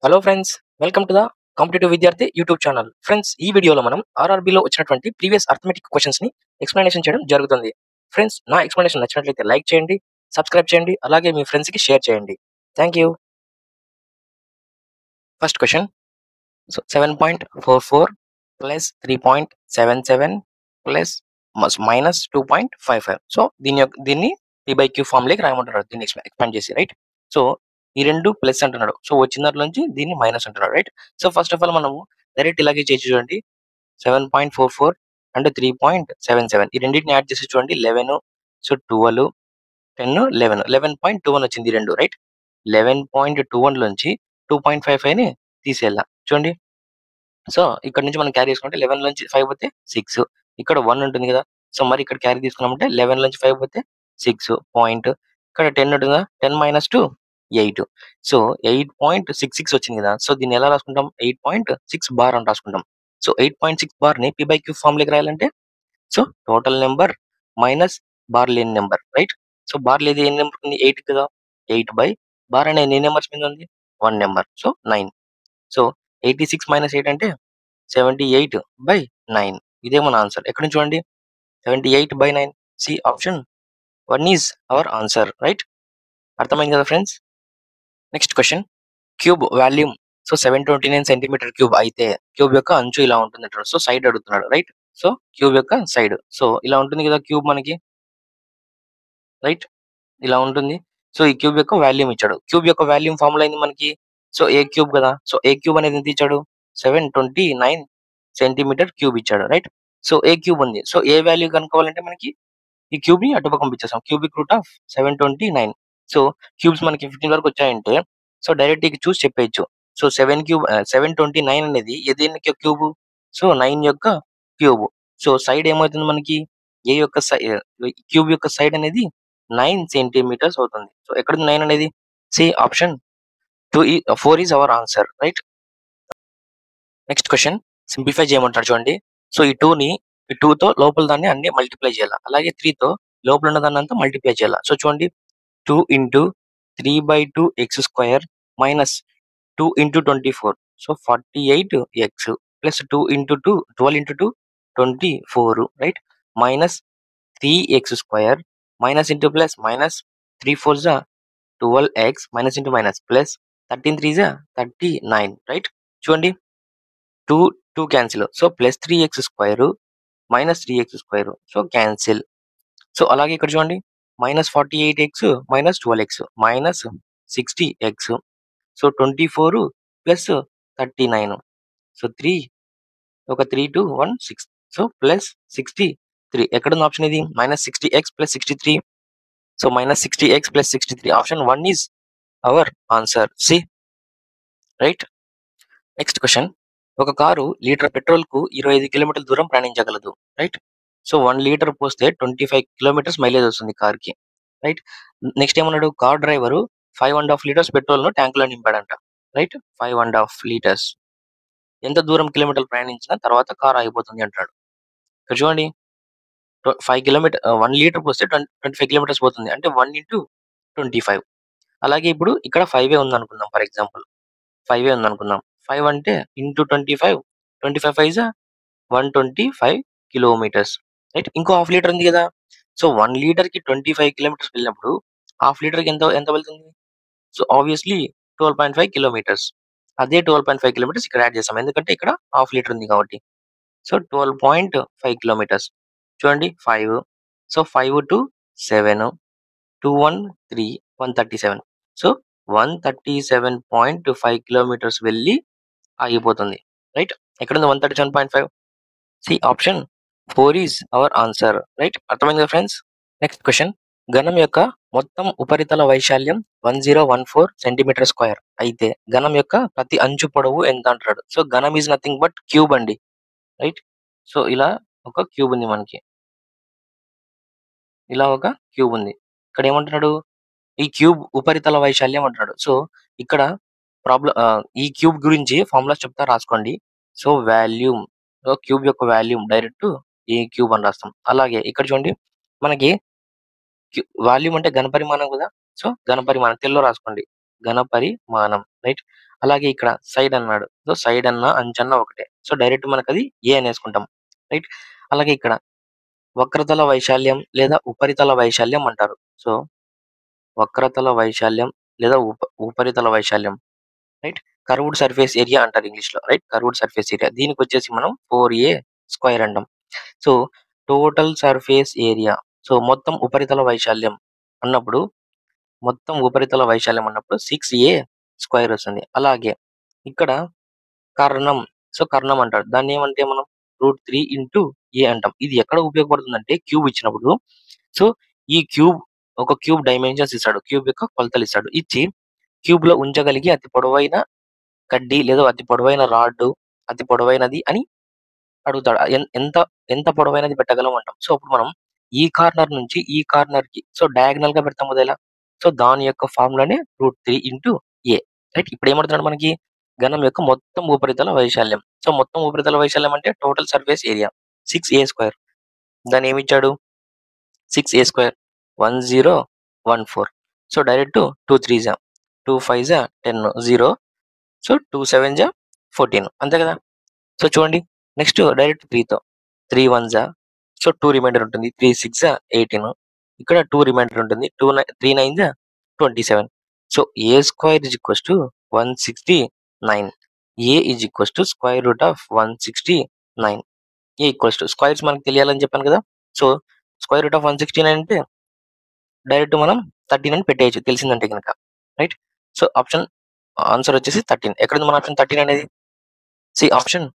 Hello friends, welcome to the competitive విద్యార్థి YouTube channel. Friends, ఈ వీడియోలో మనం ఆర్ఆర్బీలో వచ్చినటువంటి ప్రీవియస్ అర్థమెటిక్ క్వశ్చన్స్ ని ఎక్స్ప్లెనేషన్ చేయడం జరుగుతుంది. ఫ్రెండ్స్, నా ఎక్స్ప్లెనేషన్ నచ్చినట్లయితే లైక్ చేయండి, సబ్స్క్రైబ్ చేయండి, అలాగే మీ ఫ్రెండ్స్ కి షేర్ చేయండి. Thank you. First question. So 7.44 plus 3.77 plus minus 2.55. So దీన్ని p/q ఫామ్ లోకి రాయమంటున్నాడు. దీన్ని ఎక్స్పాండ్ చేసి, రైట్. సో ఈ రెండు ప్లస్ అంటున్నాడు. సో వచ్చిన దాంట్లో నుంచి దీన్ని మైనస్ అంటున్నాడు, right. So first of all మనము డైరెక్ట్ ఇలాగే చేసి చూడండి. 7.44 అండ్ 3.77 ఈ రెండింటిని యాడ్ చేసి చూడండి. 11, సో 12, 10, 11, 11.21 వచ్చింది ఈ రెండు, రైట్. 11.21 నుంచి 2.55 ని తీసేయాల చూడండి. సో ఇక్కడ నుంచి మనం క్యారీ తీసుకుంటే 11 నుంచి 5 పోతే 6, ఇక్కడ 1 ఉంటుంది కదా. సో మరి ఇక్కడ క్యారీ తీసుకున్నామంటే 11 నుంచి 5 పోతే 6 పాయింట్, ఇక్కడ 10 ఉంటుందా, 10 మైనస్ 2 8. సో 8.66 వచ్చింది కదా. సో దీన్ని ఎలా రాసుకుంటాం, 8.6 బార్ అని రాసుకుంటాం. సో 8.6 బార్ ని p/q ఫామ్ లోకి రాయాలంటే so total number minus bar లేని నెంబర్, రైట్. సో బార్ లేదు ఏ నెంబర్ ఉంది, 8 కదా. 8 బై బార్ అనే ఎన్ని నెంబర్స్ మీద ఉంది, 1 నెంబర్, సో 9. సో 86 మైనస్ 8 అంటే 78/9. ఇదే మన ఆన్సర్. ఎక్కడ నుంచి చూడండి, 78/9. C option 1 is our answer, right. అర్థమైంది కదా friends. Next question. Cube volume so 729 centimeter cube అయితే క్యూబ్ యొక్క అంచు ఇలా ఉంటుంది అంటాడు. సో సైడ్ అడుగుతున్నాడు, రైట్. సో క్యూబ్ యొక్క సైడ్ సో ఇలా ఉంటుంది కదా క్యూబ్ మనకి, రైట్. ఇలా ఉంటుంది. సో ఈ క్యూబ్ యొక్క వాల్యూమ్ ఇచ్చాడు. క్యూబ్ యొక్క వాల్యూమ్ ఫార్ములా అయింది మనకి. సో ఏ క్యూబ్ కదా. సో ఏ క్యూబ్ అనేది ఎంత ఇచ్చాడు, 729 సెంటీమీటర్ క్యూబ్ ఇచ్చాడు, రైట్. సో ఏ క్యూబ్ ఉంది. సో ఏ వాల్యూ కనుక్కోవాలంటే మనకి ఈ క్యూబ్ ని అటుపక్క పంపించేసాం. Cubic root of 729. So cubes మనకి 15 వరకు వచ్చాయంటే సో డైరెక్ట్ చూసి చెప్పేయచ్చు. సో 729 అనేది దేని యొక్క క్యూబ్, సో 9 యొక్క క్యూబ్. సో సైడ్ ఏమవుతుంది మనకి, ఏ యొక్క క్యూబ్ యొక్క సైడ్ అనేది 9 సెంటీమీటర్స్ అవుతుంది. సో ఎక్కడ 9 అనేది, C option 4 is our answer, right. Next question. Simplify చేయమంటారు చూడండి. సో ఈ 2 తో లోపల దాన్ని అన్ని మల్టిప్లై చేయాలి. అలాగే 3 తో లోపల ఉన్న దాన్ని అంతా మల్టిప్లై చేయాలి. సో చూడండి, 2 into 3/2 X square minus 2 into 24, so 48x plus 2 into 2 12 into 2 24, right. Minus 3x square minus into plus minus 3 4 జా 12x minus into minus plus 13 3 జా 39, రైట్. చూడండి, 2 cancel. So plus 3x square minus 3x square, so cancel. So అలాగే ఇక్కడ చూడండి, minus 48x minus 12x minus 60x, so 24 plus 39, so 3 ఒక 3 2 1 6, so plus 63. ఎక్కడున్న option ఇది, minus 60x plus 63. So minus 60x plus 63 option 1 is our answer, C, right. Next question. ఒక car liter petrol కు 25 కిలోమీటర్ల దూరం ప్రయాణించగలదు, రైట్. సో 1 లీటర్ పోస్తే 25 kilometres mileage వస్తుంది car కి, రైట్. నెక్స్ట్ ఏమన్నాడు, కార్ డ్రైవరు 5.5 లీటర్స్ పెట్రోల్ ను ట్యాంక్ లో నింపాడంట, రైట్. 5.5 లీటర్స్ ఎంత దూరం కిలోమీటర్లు ప్రయాణించిన తర్వాత కార్ ఆగిపోతుంది అంటాడు. ఇక్కడ చూడండి, 5 కిలోమీటర్ 1 లీటర్ పోస్తే 25 కిలోమీటర్స్ పోతుంది అంటే 1 ఇంటూ 25. అలాగే ఇప్పుడు ఇక్కడ 5 ఉంది అనుకుందాం, ఫర్ ఎగ్జాంపుల్ 5 ఉంది అనుకుందాం. 5 అంటే ఇంటూ 25, 25 5 125 కిలోమీటర్స్, రైట్. ఇంకో హాఫ్ లీటర్ ఉంది కదా. సో 1 లీటర్ కి 25 కిలోమీటర్స్ వెళ్ళినప్పుడు హాఫ్ లీటర్ కి ఎంత ఎంత వెళ్తుంది, సో ఆబ్వియస్లీ 12.5 కిలోమీటర్స్. అదే 12.5 కిలోమీటర్స్ ఇక్కడ యాడ్ చేస్తాం, ఎందుకంటే ఇక్కడ హాఫ్ లీటర్ ఉంది కాబట్టి. So 12.5 kilometres. చూడండి 5, సో 5 to 7 2 1 3 137. సో 137.5 కిలోమీటర్స్ వెళ్ళి ఆగిపోతుంది, రైట్. ఎక్కడ ఉంది 137.5, C option 4 is our answer, right. అర్థమైంది కదా ఫ్రెండ్స్. Next question. ఘనం యొక్క మొత్తం ఉపరితల వైశాల్యం 1014 సెంటీమీటర్ స్క్వేర్ అయితే ఘనం యొక్క ప్రతి అంచు పొడవు ఎంత అంటాడు. సో ఘనం ఈజ్ నథింగ్ బట్ క్యూబ్ అండి, రైట్. సో ఇలా ఒక క్యూబ్ ఉంది మనకి, ఇలా ఒక క్యూబ్ ఉంది. ఇక్కడ ఏమంటున్నాడు, ఈ క్యూబ్ ఉపరితల వైశాల్యం అంటున్నాడు. సో ఇక్కడ ఈ క్యూబ్ గురించి ఫార్ములాస్ చెప్తా, రాసుకోండి. సో వాల్యూమ్, క్యూబ్ యొక్క వాల్యూమ్ డైరెక్ట్ ఈ క్యూబ్ అని రాస్తాం. అలాగే ఇక్కడ చూడండి, మనకి వాల్యూమ్ అంటే ఘనపరిమాణం కదా. సో ఘనపరిమాణం తెలుగులో రాసుకోండి, ఘనపరిమాణం, రైట్. అలాగే ఇక్కడ సైడ్ అన్నాడు. సో సైడ్ అన్న అంచన్న ఒకటే. సో డైరెక్ట్ మనకది ఏ అనేసుకుంటాం. రైట్. అలాగే ఇక్కడ వక్రతల వైశాల్యం లేదా ఉపరితల వైశాల్యం అంటారు. సో వక్రతల వైశాల్యం లేదా ఉపరితల వైశాల్యం. రైట్. కర్వ్డ్ సర్ఫేస్ ఏరియా అంటారు ఇంగ్లీష్‌లో. రైట్. Curved surface area. దీనికొచ్చేసి మనం 4a స్క్వేర్ అంటాం. So total surface area. So మొత్తం ఉపరితల వైశాల్యం అన్నప్పుడు మొత్తం ఉపరితల వైశాల్యం అన్నప్పుడు 6a స్క్వేర్ వస్తుంది. అలాగే ఇక్కడ కర్ణం. సో కర్ణం అంటారు. దాన్నేమంటే మనం √3 ఇంటూ a అంటాం. ఇది ఎక్కడ ఉపయోగపడుతుందంటే క్యూబ్ ఇచ్చినప్పుడు సో ఈ ఒక క్యూబ్ డైమెన్షన్స్ ఇస్తాడు. క్యూబ్ యొక్క కొలతలు ఇస్తాడు. ఇచ్చి క్యూబ్‌లో ఉంచగలిగే అతి పొడవైన కడ్డీ లేదా అతి పొడవైన రాడ్, అతి పొడవైనది అని అడుగుతాడు. ఎంత ఎంత పొడవైనది పెట్టగలం అంటాం. సో అప్పుడు మనం ఈ కార్నర్ నుంచి ఈ కార్నర్‌కి సో డయాగనల్‌గా పెడతాం కదా ఇలా. సో దాని యొక్క ఫార్ములానే √3 ఇంటూ a. రైట్. ఇప్పుడు ఏమడుగుతున్నాడు మనకి ఘనం యొక్క మొత్తం ఉపరితల వైశాల్యం. సో మొత్తం ఉపరితల వైశాల్యం అంటే total surface area 6a square. దాన్ని ఏమిచ్చాడు 6a square 1014. So direct 2 3 2 5 10 0. So 2 7 14 అంతే కదా. సో చూడండి నెక్స్ట్ డైరెక్ట్ 3తో 3 1 సో 2 రిమైండర్ ఉంటుంది. 3 6 18. ఇక్కడ 2 రిమైండర్ ఉంటుంది. 3 9 27. So a square is equals to 169. a is equals to square root of 169. a equals to squares మనకు తెలియాలని చెప్పాను కదా. సో స్క్వేర్ రూట్ ఆఫ్ 169 అంటే డైరెక్ట్ మనం 13 అని పెట్టేయచ్చు తెలిసిందంటే కనుక. రైట్. సో ఆన్సర్ వచ్చేసి 13. ఎక్కడుంది మన ఆప్షన్ 13 అనేది? C option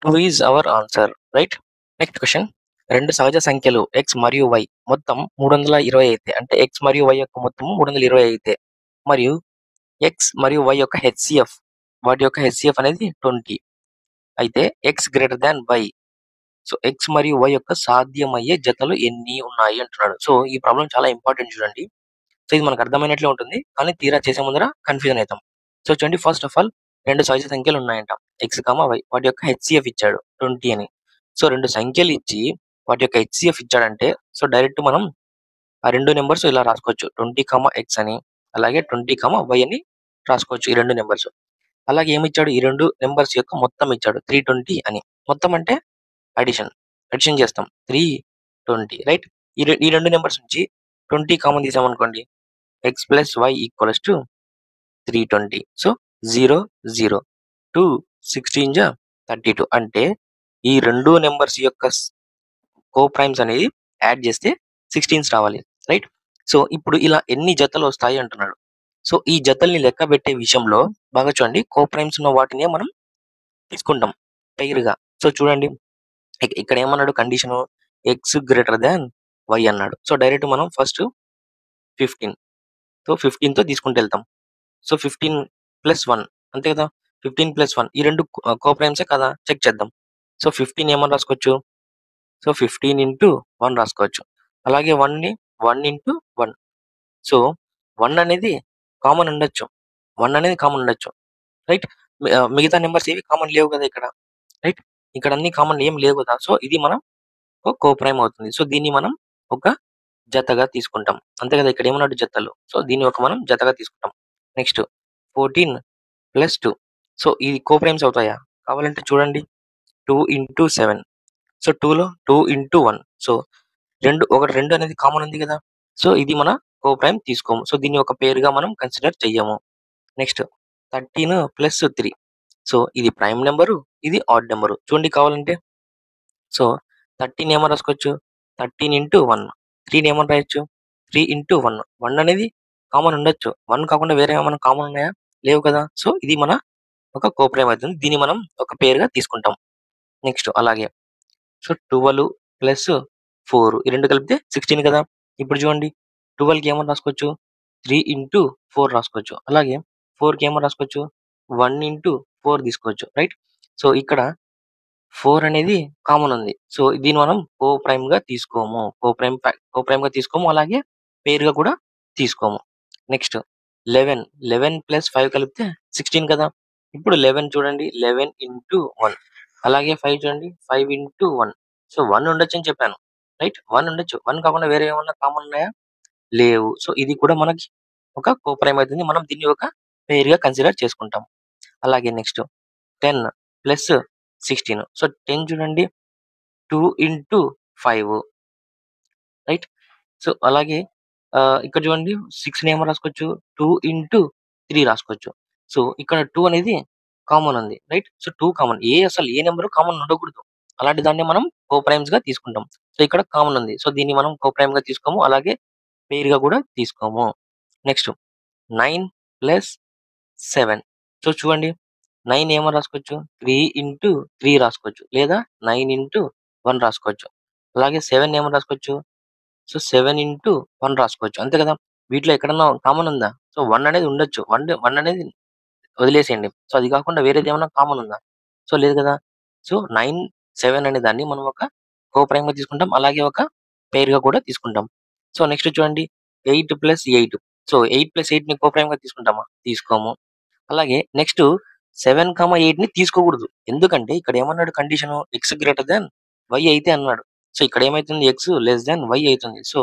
2 is our answer. Right. Next question. రెండు సహజ సంఖ్యలు x మరియు y మొత్తం 320 అయితే అంటే x మరియు y యొక్క మొత్తం 320 అయితే మరియు x మరియు y యొక్క HCF వాటి యొక్క HCF అనేది 20 అయితే x greater than y. So x మరియు y యొక్క సాధ్యమయ్యే జతలు ఎన్ని ఉన్నాయి అంటున్నాడు. సో ఈ ప్రాబ్లం చాలా ఇంపార్టెంట్ చూడండి. సో ఇది మనకు అర్థమైనట్లే ఉంటుంది. కానీ తీరా చేసే ముందర కన్‌ఫ్యూజన్ అయితాం. సో చూడండి ఫస్ట్ ఆఫ్ ఆల్ 2 సహజ సంఖ్యలు ఉన్నాయంట. x, y వాటి యొక్క HCF ఇచ్చాడు 20 అని. సో 2 సంఖ్యలు ఇచ్చి వాటి యొక్క HCF ఇచ్చాడంటే సో డైరెక్ట్ మనం ఆ 2 నంబర్స్ ఇలా రాసుకోవచ్చు. 20, x అని అలాగే 20, y అని రాసుకోవచ్చు ఈ 2 నంబర్స్. అలాగే ఏమిచ్చాడు ఈ 2 నంబర్స్ యొక్క మొత్తం ఇచ్చాడు 320 అని. మొత్తం అంటే అడిషన్ చేస్తాం 320 రైట్. ఈ 2 నంబర్స్ నుంచి 20 కామన్ తీసామనుకోండి x plus y equals to 320. So 0 0 2 16 32 అంటే ఈ 2 నంబర్స్ యొక్క కోప్రైమ్స్ అనేది యాడ్ చేస్తే 16 రావాలి. రైట్. సో ఇప్పుడు ఇలా ఎన్ని జతలు వస్తాయి అంటున్నాడు. సో ఈ జతల్ని లెక్క పెట్టే విషయంలో బాగా చూడండి కోప్రైమ్స్ ఉన్న వాటినే మనం తీసుకుంటాం పెయిర్‌గా. సో చూడండి ఇక్కడ ఏమన్నాడు condition x greater than y అన్నాడు. సో డైరెక్ట్ మనం ఫస్ట్ 15 సో 15తో తీసుకుంటూ వెళ్తాం. సో 15 ప్లస్ 1 అంతే కదా. 15 ప్లస్ 1 ఈ 2 కోప్రైమ్సే కదా చెక్ చేద్దాం. సో 15 ఏమని రాసుకోవచ్చు. సో 15 ఇంటూ 1 రాసుకోవచ్చు. అలాగే 1ని 1 ఇంటూ 1. సో 1 అనేది కామన్ ఉండొచ్చు. 1 అనేది కామన్ ఉండొచ్చు. రైట్. మిగతా నంబర్స్ ఏవి కామన్ లేవు కదా ఇక్కడ. రైట్. ఇక్కడ అన్ని కామన్ ఏం లేవు కదా. సో ఇది మనం ఒక కోప్రైమ్ అవుతుంది. సో దీన్ని మనం ఒక జతగా తీసుకుంటాం. అంతే కదా. ఇక్కడ ఏమన్నాడు జతలు. సో దీన్ని మనం జతగా తీసుకుంటాం. Next 14 plus 2. సో ఇది కోప్రైమ్స్ అవుతాయా? కావాలంటే చూడండి 2 ఇంటూ 7. సో 2లో 2 ఇంటూ 1. సో 2 అనేది కామన్ ఉంది కదా. సో ఇది మన కోప్రైమ్ తీసుకోము. సో దీన్ని ఒక పేరుగా మనం కన్సిడర్ చెయ్యము. Next 13 plus 3. సో ఇది ప్రైమ్ నెంబరు, ఇది ఆడ్ నెంబరు. చూడండి కావాలంటే. సో 13 ఏమని రాసుకోవచ్చు 13 ఇంటూ 1. 3ని ఏమని రాయొచ్చు 3 ఇంటూ 1. 1 అనేది కామన్ ఉండొచ్చు. 1 కాకుండా వేరే ఏమైనా కామన్ ఉన్నాయా? లేవు కదా. సో ఇది మన ఒక కోప్రైమ్ అవుతుంది. దీన్ని మనం ఒక పేరుగా తీసుకుంటాం. నెక్స్ట్ అలాగే సో 12 ప్లస్ 4 ఈ 2 కలిపితే 16 కదా. ఇప్పుడు చూడండి 12కి ఏమని రాసుకోవచ్చు 3 ఇంటూ 4 రాసుకోవచ్చు. అలాగే 4కి ఏమని రాసుకోవచ్చు 1 ఇంటూ 4 తీసుకోవచ్చు. రైట్. సో ఇక్కడ 4 అనేది కామన్ ఉంది. సో దీన్ని మనం కోప్రైమ్‌గా తీసుకోము. కోప్రైమ్‌గా తీసుకోము. అలాగే పేరుగా కూడా తీసుకోము. నెక్స్ట్ 11 ప్లస్ 5 కలిపితే 16 కదా. ఇప్పుడు 11 చూడండి 11 ఇంటూ 1. అలాగే 5 చూడండి 5 ఇంటూ 1. సో 1 ఉండొచ్చని చెప్పాను. రైట్. 1 ఉండొచ్చు. 1 కాకుండా వేరే ఏమన్నా కామన్ ఉన్నాయా? లేవు. సో ఇది కూడా మనకి ఒక కోప్రైమ్ అవుతుంది. మనం దీన్ని ఒక పేరుగా కన్సిడర్ చేసుకుంటాం. అలాగే నెక్స్ట్ 10 ప్లస్ 16. సో 10 చూడండి 2 ఇంటూ 5, రైట్. సో అలాగే ఇక్కడ చూడండి 6 ఏమో రాసుకోవచ్చు, 2 ఇంటూ 3 రాసుకోవచ్చు. సో ఇక్కడ 2 అనేది కామన్ ఉంది, రైట్. సో 2 కామన్, అసలు ఏ నెంబర్ కామన్ ఉండకూడదు. అలాంటి దాన్ని మనం కోప్రైమ్స్ గా తీసుకుంటాం. సో ఇక్కడ కామన్ ఉంది, సో దీన్ని మనం కోప్రైమ్ గా తీసుకోము, అలాగే పెయిర్ గా కూడా తీసుకోము. Next 9 plus 7. సో చూడండి 9 ఏమో రాసుకోవచ్చు, 3 ఇంటూ 3 రాసుకోవచ్చు, లేదా 9 ఇంటూ 1 రాసుకోవచ్చు. అలాగే 7 ఏమో రాసుకోవచ్చు, సో 7 ఇంటూ 1 రాసుకోవచ్చు, అంతే కదా. వీటిలో ఎక్కడన్నా కామన్ ఉందా? సో 1 అనేది ఉండొచ్చు, 1 అనేది వదిలేసేయండి. సో అది కాకుండా వేరేది ఏమన్నా కామన్ ఉందా? సో లేదు కదా. సో 9, 7 అనే దాన్ని మనం ఒక కోప్రైమ్ గా తీసుకుంటాం, అలాగే ఒక పెయిర్ గా కూడా తీసుకుంటాం. సో నెక్స్ట్ చూడండి 8 ప్లస్ 8. సో 8 ప్లస్ 8 ని కోప్రైమ్ గా తీసుకుంటామా? తీసుకోము. అలాగే నెక్స్ట్ 7, 8 ని తీసుకోకూడదు. ఎందుకంటే ఇక్కడ ఏమన్నాడు condition, x greater than y అయితే అన్నాడు. సో ఇక్కడ ఏమైతుంది, ఎక్స్ లెస్ దాన్ వై అవుతుంది. సో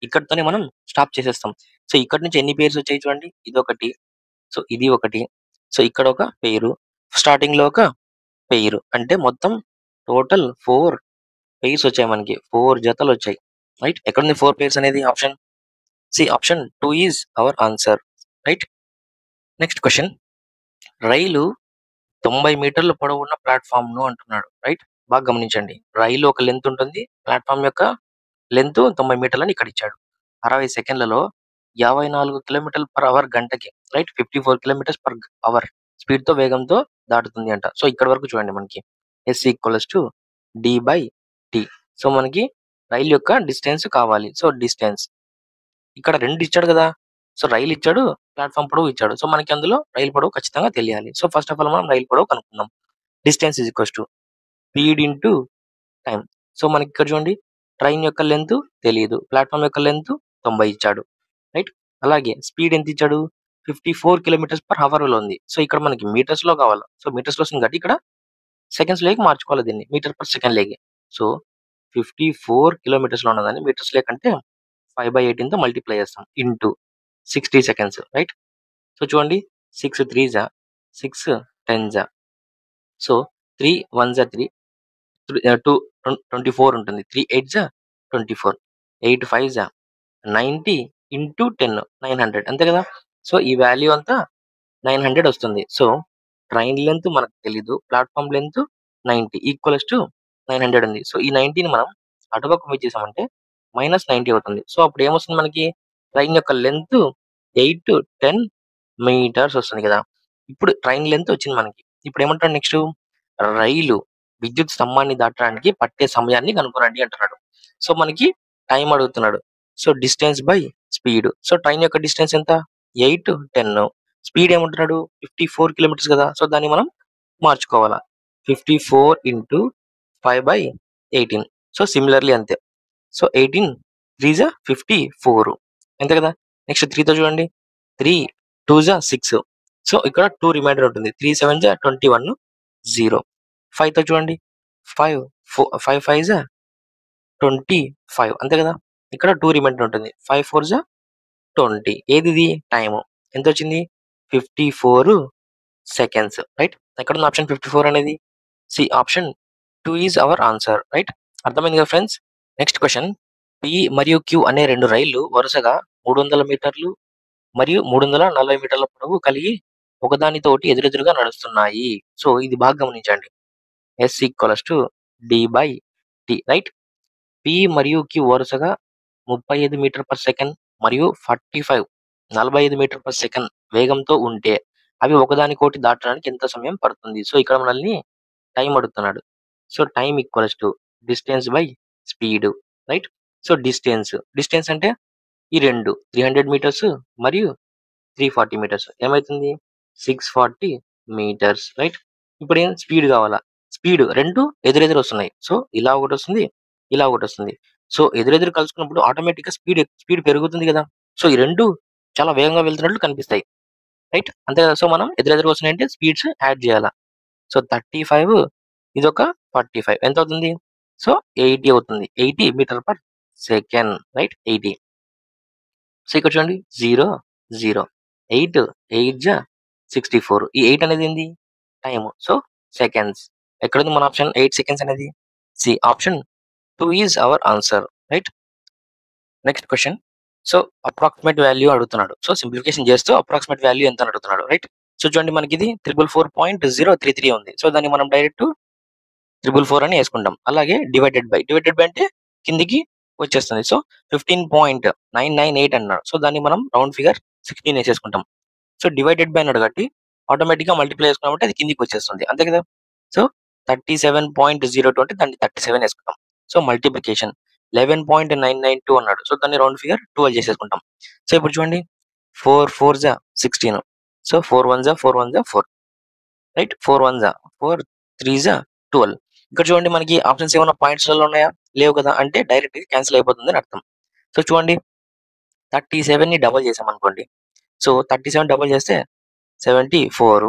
ఇక్కడతోనే మనం స్టాప్ చేసేస్తాం. సో ఇక్కడ నుంచి ఎన్ని పేర్స్ వచ్చాయి చూడండి, ఇదొకటి, సో ఇది ఒకటి, సో ఇక్కడ ఒక పేరు, స్టార్టింగ్ లో ఒక పేరు, అంటే మొత్తం టోటల్ 4 పెయిర్స్ వచ్చాయి మనకి, 4 జతలు వచ్చాయి, రైట్. ఎక్కడుంది 4 పేర్స్ అనేది? Option C, option 2 is our answer, right. Next question, రైలు 90 మీటర్ల పొడవున్న ప్లాట్ఫామ్ ను అంటున్నాడు, రైట్. బాగా గమనించండి, రైలు ఒక లెంత్ ఉంటుంది, ప్లాట్ఫామ్ యొక్క లెంత్ 90 మీటర్లని ఇక్కడ ఇచ్చాడు. 60 సెకండ్లలో 54 కిలోమీటర్ల పర్ అవర్ గంటకి, right, 54 kilometres per hour speed తో వేగంతో దాటుతుంది అంట. సో ఇక్కడ వరకు చూడండి మనకి S equals to D by T. So మనకి రైలు యొక్క డిస్టెన్స్ కావాలి. సో డిస్టెన్స్ ఇక్కడ 2 ఇచ్చాడు కదా. సో రైలు ఇచ్చాడు, ప్లాట్ఫామ్ పొడవు ఇచ్చాడు. సో మనకి అందులో రైలు పొడవు ఖచ్చితంగా తెలియాలి. సో ఫస్ట్ ఆఫ్ ఆల్ మనం రైలు పొడవు కనుక్కుందాం. Distance is equals to speed into time. So మనకి ఇక్కడ చూడండి ట్రైన్ యొక్క లెంత్ తెలియదు, ప్లాట్ఫామ్ యొక్క లెంత్ 90 ఇచ్చాడు, రైట్. అలాగే స్పీడ్ ఎంత ఇచ్చాడు, 54 కిలోమీటర్స్ పర్ అవర్ లో ఉంది. సో ఇక్కడ మనకి మీటర్స్ లో కావాలి. సో మీటర్స్ లో వస్తుంది కాబట్టి ఇక్కడ సెకండ్స్ లేకి మార్చుకోవాలి దీన్ని, మీటర్ పర్ సెకండ్ లేకి. సో 54 కిలోమీటర్స్ లో ఉన్నదాన్ని మీటర్స్ లేకంటే 5/18 తో మల్టిప్లై చేస్తాం ఇంటూ 60 సెకండ్స్, రైట్. సో చూడండి 6 3 జా 6 10 జా, సో 3 1 జా 3, 2 24 ఉంటుంది, 3 8 జా 24, 8 5 జా 90 ఇంటూ 10 900, అంతే కదా. సో ఈ వాల్యూ అంతా 900 వస్తుంది. సో ట్రైన్ లెంత్ మనకు తెలీదు, ప్లాట్ఫామ్ లెంత్ 90 ఈక్వల్స్ టు 900 ఉంది. సో ఈ 90ని మనం అటుపక్క మూవ్ చేసామంటే -90 అవుతుంది. సో అప్పుడు ఏమొస్తుంది మనకి, ట్రైన్ యొక్క లెంత్ 8 to 10 మీటర్స్ వస్తుంది కదా. ఇప్పుడు ట్రైన్ లెంత్ వచ్చింది మనకి. ఇప్పుడు ఏమంటాడు నెక్స్ట్, రైలు విద్యుత్ స్తంభాన్ని దాటడానికి పట్టే సమయాన్ని కనుగొనండి అంటున్నాడు. సో మనకి టైం అడుగుతున్నాడు. So distance by speed. So train యొక్క డిస్టెన్స్ ఎంత, 8 10, స్పీడ్ ఏమంటున్నాడు 54 కిలోమీటర్స్ కదా. సో దాన్ని మనం మార్చుకోవాలా, 54 ఇంటూ 5/18. సో సిమిలర్లీ అంతే. సో 18 3 జా 54, అంతే కదా. నెక్స్ట్ 3 తో చూడండి, 3 2 జా 6. సో ఇక్కడ 2 రిమైండర్ ఉంటుంది, 3 7 జా 21 0. 5 తో చూడండి, 5 5 5 జా 25, అంతే కదా. ఇక్కడ 2 రిమైండర్ ఉంటుంది, 5 4 జా 20. ఏది ఇది టైము ఎంత వచ్చింది, 54 సెకండ్స్, రైట్. ఎక్కడ ఉంది ఆప్షన్ 54 అనేది? C, option 2 is our answer, right. అర్థమైంది కదా ఫ్రెండ్స్. నెక్స్ట్ క్వశ్చన్, పి మరియు క్యూ అనే 2 రైళ్లు వరుసగా 300 మీటర్లు మరియు 340 మీటర్ల పొడవు కలిగి ఒకదానితోటి ఎదురెదురుగా నడుస్తున్నాయి. సో ఇది బాగా గమనించండి. S equals to D by T, right. P మరియు క్యూ వరుసగా 35 మీటర్ పర్ సెకండ్ మరియు 45 మీటర్ పర్ సెకండ్ వేగంతో ఉంటే అవి ఒకదానికోటి దాటడానికి ఎంత సమయం పడుతుంది? సో ఇక్కడ మనల్ని టైం అడుగుతున్నాడు. So time equals to distance by speed, right. So distance అంటే ఈ రెండు 300 మీటర్స్ మరియు 340 మీటర్స్ ఏమైతుంది, 640 మీటర్స్, రైట్. ఇప్పుడు ఏం స్పీడ్ కావాలా, స్పీడ్ రెండు ఎదురెదురు వస్తున్నాయి. సో ఇలా ఒకటి వస్తుంది, ఇలా ఒకటి వస్తుంది. సో ఎదురెదురు కలుసుకున్నప్పుడు ఆటోమేటిక్ గా స్పీడ్ పెరుగుతుంది కదా. సో ఈ రెండు చాలా వేగంగా వెళ్తున్నట్లు కనిపిస్తాయి, రైట్, అంతే కదా. సో మనం ఎదురెదురు వస్తున్నాయంటే స్పీడ్స్ యాడ్ చేయాలా. సో 35 ఇదొక 45 ఎంత అవుతుంది, సో 80 అవుతుంది, 80 metre per second, right, 80. So ఇక్కడ చూడండి 0 0, 8 8 జా 64. ఈ 8 అనేది ఏంది? టైమ్. So seconds. ఎక్కడుంది మన ఆప్షన్ 8 సెకండ్స్ అనేది? C option 2 is our answer. Right. Next question. So approximate value అడుగుతున్నాడు. సో సింప్లిఫికేషన్ చేస్తూ అప్రాక్సిమేట్ వాల్యూ ఎంత అని అడుగుతున్నాడు. రైట్. సో చూడండి మనకి ఇది 444.033 ఉంది. సో దాన్ని మనం డైరెక్ట్ 444 అని వేసుకుంటాం. అలాగే డివైడెడ్ బై అంటే కిందికి వచ్చేస్తుంది. సో 15.998 అన్నాడు. సో దాన్ని మనం రౌండ్ ఫిగర్ 16 వేసేసుకుంటాం. సో డివైడెడ్ బై అన్నాడు కాబట్టి ఆటోమేటిక్ గా మల్టిప్లై చేసుకున్నామంటే అది కిందికి వచ్చేస్తుంది. అంతే కదా. సో 37.02 అంటే దాన్ని 37 వేసుకుంటాం. సో మల్టిప్లికేషన్ 11.992 అన్నాడు. సో దాన్ని రౌండ్ ఫిగర్ 12 చేసేసుకుంటాం. సో ఇప్పుడు చూడండి 4 4 జా 16. సో 4 1 జా 4 1 జా 4. రైట్. 4 1 జా 4 3 జా 12. ఇక్కడ చూడండి మనకి ఆప్షన్స్ ఏమైనా పాయింట్స్ లలో ఉన్నాయా? లేవు కదా. అంటే డైరెక్ట్ క్యాన్సిల్ అయిపోతుంది అని అర్థం. సో చూడండి 37 ని డబల్ చేసాం అనుకోండి. సో 37 డబల్ చేస్తే 74.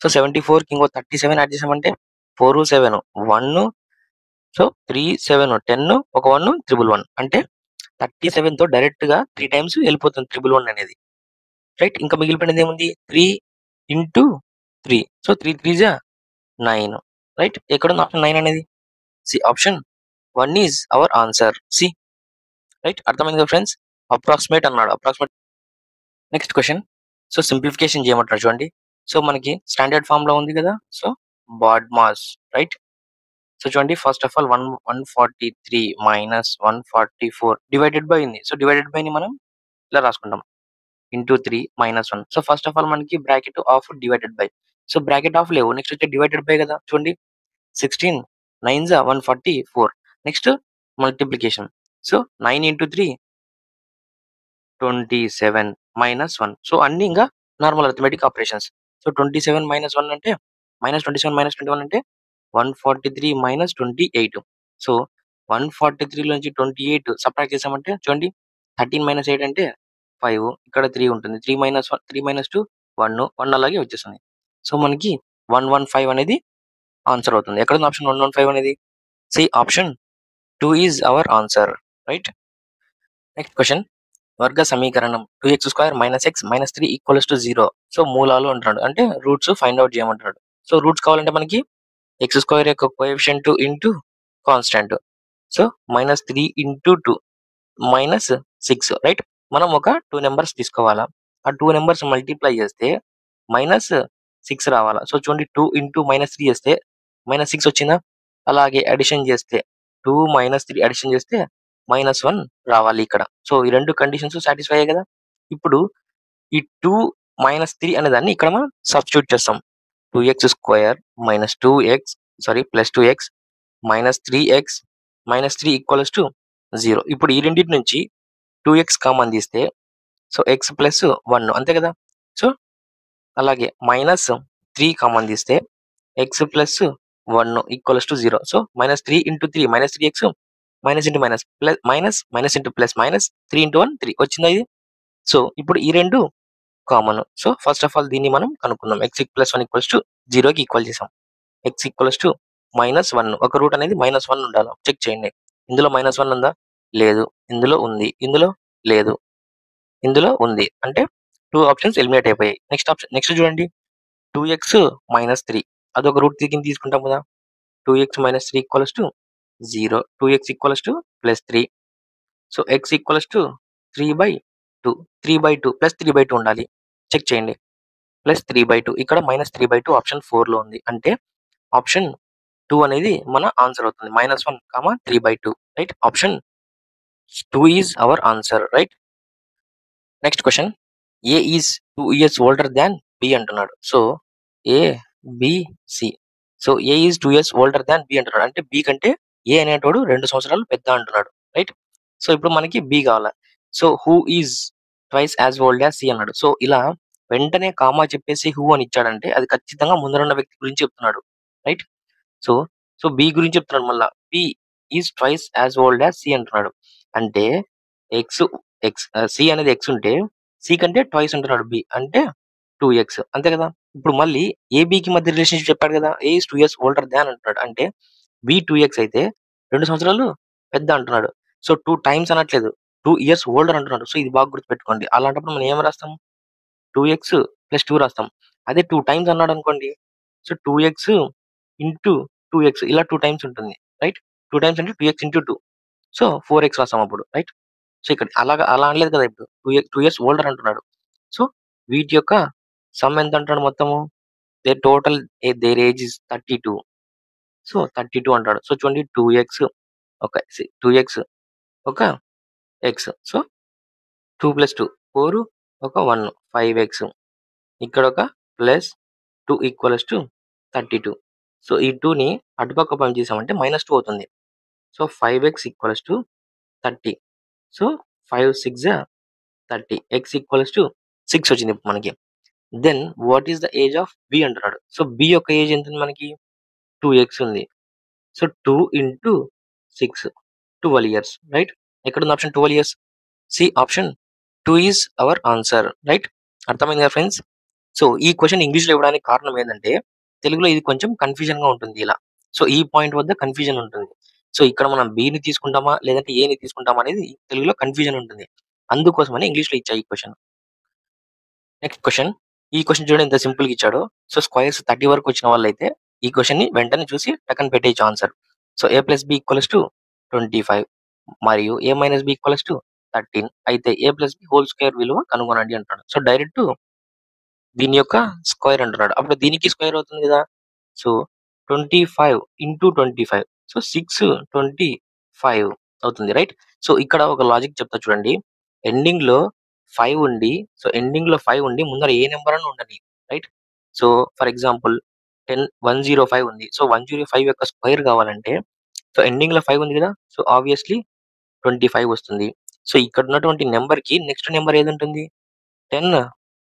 సో 74 కి ఇంకో 37 యాడ్ చేసామంటే 4 7 1. సో 3 7 10 ఒక 1 111 అంటే 37 తో డైరెక్ట్ గా 3 టైమ్స్ వెళ్ళిపోతుంది 111 అనేది. రైట్. ఇంకా మిగిలిపోయినది ఏముంది? 3 ఇంటూ 3. సో 3 3 జా 9. రైట్. ఎక్కడ ఉంది ఆప్షన్ 9 అనేది? C option 1 is our answer. C. Right. అర్థమైంది కదా ఫ్రెండ్స్. అప్రాక్సిమేట్ అన్నాడు. Approximate. Next question. So simplification చేయమంటారు చూడండి. సో మనకి స్టాండర్డ్ ఫామ్ లో ఉంది కదా. So BODMAS. Right. So చూడండి first of all 143 minus 144 divided by ఉంది. సో డివైడెడ్ బై ని మనం ఇలా రాసుకుంటాం. Into 3 minus 1. So first of all మనకి bracket of divided by. So bracket of లేవు. నెక్స్ట్ వచ్చి డివైడెడ్ బై కదా. చూడండి 16 9 జా 144. Next multiplication. So 9 into 3 27 minus 1. So అన్ని ఇంకా normal arithmetic operations. So 27 minus 1 అంటే -27 మైనస్ 21 అంటే 143 మైనస్ 28. సో 143 నుంచి 28 సబ్ట్రాక్ట్ చేసామంటే చూడండి 13 మైనస్ 8 అంటే 5. ఇక్కడ 3 ఉంటుంది. 3 మైనస్ 1 3 మైనస్ 2 1 అలాగే వచ్చేస్తుంది. సో మనకి 115 అనేది ఆన్సర్ అవుతుంది. ఎక్కడ ఉంది ఆప్షన్ 115 అనేది? C option 2 is our answer. Right. Next question. వర్గ సమీకరణం 2x² - x - 3 = 0. సో మూలాలు అంటున్నాడు. అంటే రూట్స్ ఫైండ్ అవుట్ చేయమంటున్నాడు. సో రూట్స్ కావాలంటే మనకి x² యొక్క coefficient into constant. So -3 into 2 -6. Right. మనం ఒక 2 నెంబర్స్ తీసుకోవాలా. ఆ 2 నెంబర్స్ మల్టిప్లై చేస్తే -6 రావాలా. సో చూడండి 2 ఇంటూ -3 చేస్తే -6 వచ్చిందా. అలాగే అడిషన్ చేస్తే 2 - 3 అడిషన్ చేస్తే -1 రావాలి ఇక్కడ. సో ఈ రెండు కండిషన్స్ సాటిస్ఫై అయ్యాయి కదా. ఇప్పుడు ఈ 2 - 3 అనే దాన్ని ఇక్కడ మనం సబ్స్టిట్యూట్ చేస్తాం. 2x² - 2x plus 2x -3x -3 = 0. ఇప్పుడు ఈ రెండింటి నుంచి 2x కామన్ తీస్తే సో x ప్లస్ 1 అంతే కదా. సో అలాగే -3 కామన్ తీస్తే x plus 1 = 0. So -3 into 3 -3x minus into minus plus minus into plus -3 into 1 3 వచ్చిందా ఇది. సో ఇప్పుడు ఈ రెండు common. So first of all దీన్ని మనం కనుక్కుందాం. x ప్లస్ 1 = 0కి ఈక్వల్ చేసాం. x = -1. ఒక రూట్ అనేది -1 ఉండాలి. చెక్ చేయండి. ఇందులో -1 ఉందా? లేదు. ఇందులో ఉంది. ఇందులో లేదు. ఇందులో ఉంది. అంటే 2 ఆప్షన్స్ ఎలిమినేట్ అయిపోయాయి. నెక్స్ట్ చూడండి 2x - 3 అదొక రూట్ కింద తీసుకుంటాం కదా. 2x - 3 = 0. 2x = +3. So x = 3/2. 3/2 plus 3/2 ఉండాలి. చెక్ చేయండి. +3/2 ఇక్కడ -3/2 ఆప్షన్ 4 లో ఉంది. అంటే ఆప్షన్ 2 అనేది మన ఆన్సర్ అవుతుంది. -1, 3/2. Right. Option 2 is our answer. Right. Next question. A is 2 years older than B అంటున్నాడు. So A B C. So A is 2 years older than B అంటున్నాడు. అంటే బి కంటే ఏ అనేటోడు 2 సంవత్సరాలు పెద్ద అంటున్నాడు. రైట్. సో ఇప్పుడు మనకి బి కావాలి. So who is twice as old as C అన్నాడు. సో ఇలా వెంటనే కామా చెప్పేసి హూ అని ఇచ్చాడంటే అది ఖచ్చితంగా ముందరున్న వ్యక్తి గురించి చెప్తున్నాడు. రైట్. సో సో బి గురించి చెప్తున్నాడు. మళ్ళా B is twice as old as C అంటున్నాడు. అంటే ఎక్స్ సి అనేది ఎక్స్ ఉంటే సి కంటే ట్వైస్ అంటున్నాడు బి. అంటే 2x అంతే కదా. ఇప్పుడు మళ్ళీ ఏబికి మధ్య రిలేషన్షిప్ చెప్పాడు కదా. ఏ ఈజ్ 2 years older దాన్ అంటున్నాడు. అంటే బి 2x అయితే 2 సంవత్సరాలు పెద్ద అంటున్నాడు. సో 2 టైమ్స్ అనట్లేదు. 2 years ఓల్డర్ అంటున్నాడు. సో ఇది బాగా గుర్తుపెట్టుకోండి. అలాంటప్పుడు మనం ఏం రాస్తాం? 2x + 2 రాస్తాం. అదే 2 టైమ్స్ అన్నాడు అనుకోండి. సో 2x ఇంటూ 2x ఇలా 2 టైమ్స్ ఉంటుంది. రైట్? 2 టైమ్స్ అంటే 2x ఇంటూ 2. సో 4x రాసాం అప్పుడు. రైట్? సో ఇక్కడ అలా అనలేదు కదా ఇప్పుడు. 2 ఇయర్స్ ఓల్డర్ అంటున్నాడు. సో వీటి యొక్క సమ్ ఎంత అంటాడు మొత్తము? Total their age is 32. So 32 అంటాడు. సో చూడండి 2x ఒక 2x ఒక x. సో 2 + 2 4 ఒక 1 5x. ఇక్కడ ఒక ప్లస్ 2 = 32. సో ఈ 2ని అటుపక్క పంపించేసామంటే -2 అవుతుంది. So 5x = 30. సో 5 6 30. x = 6 వచ్చింది ఇప్పుడు మనకి. Then what is the age of B అంటున్నాడు. సో బి యొక్క ఏజ్ ఎంత ఉంది మనకి? 2x ఉంది. So 2 × 6 12 years. రైట్? ఎక్కడుంది option 12 years? C option 2 is our answer. Right? అర్థమైంది కదా ఫ్రెండ్స్? సో ఈ క్వశ్చన్ ఇంగ్లీష్‌లో ఇవ్వడానికి కారణం ఏందంటే, తెలుగులో ఇది కొంచెం కన్‌ఫ్యూజన్‌గా ఉంటుంది ఇలా. సో ఈ పాయింట్ వద్ద కన్‌ఫ్యూజన్ ఉంటుంది. సో ఇక్కడ మనం బిని తీసుకుంటామా? లేదంటే ఏని తీసుకుంటామా? అనేది తెలుగులో కన్‌ఫ్యూజన్ ఉంటుంది. అందుకోసమని ఇంగ్లీష్‌లో ఇచ్చా ఈ క్వశ్చన్. Next question. ఈ క్వశ్చన్ చూడండి ఎంత సింపుల్‌గా ఇచ్చాడో. సో స్క్వేర్స్ 30 వరకు వచ్చిన వాళ్ళైతే ఈ క్వశ్చన్‌ని వెంటనే చూసి టక్కన పెట్టేయొచ్చు ఆన్సర్. సో a + b = 25 మరియు a - b = 13. అయితే a + b హోల్ స్క్వేర్ విలువ కనుగొనండి అంటాడు. సో డైరెక్ట్ దీని యొక్క స్క్వేర్ అంటున్నాడు. అప్పుడు దీనికి స్క్వేర్ అవుతుంది కదా! సో 25 × 25. సో 625 అవుతుంది. రైట్? సో ఇక్కడ ఒక లాజిక్ చెప్తా చూడండి. ఎండింగ్‌లో 5 ఉండి ఎండింగ్‌లో 5 ఉండి ముందర ఏ నంబర్ అన్నా ఉండని. రైట్? సో ఫర్ ఎగ్జాంపుల్ 105 ఉంది. సో 105 యొక్క స్క్వేర్ కావాలంటే సో ఎండింగ్‌లో 5 ఉంది కదా! సో ఆబ్వియస్‌లీ 25 వస్తుంది. సో ఇక్కడ ఉన్నటువంటి నంబర్‌కి నెక్స్ట్ నంబర్ ఏదుంటుంది? 10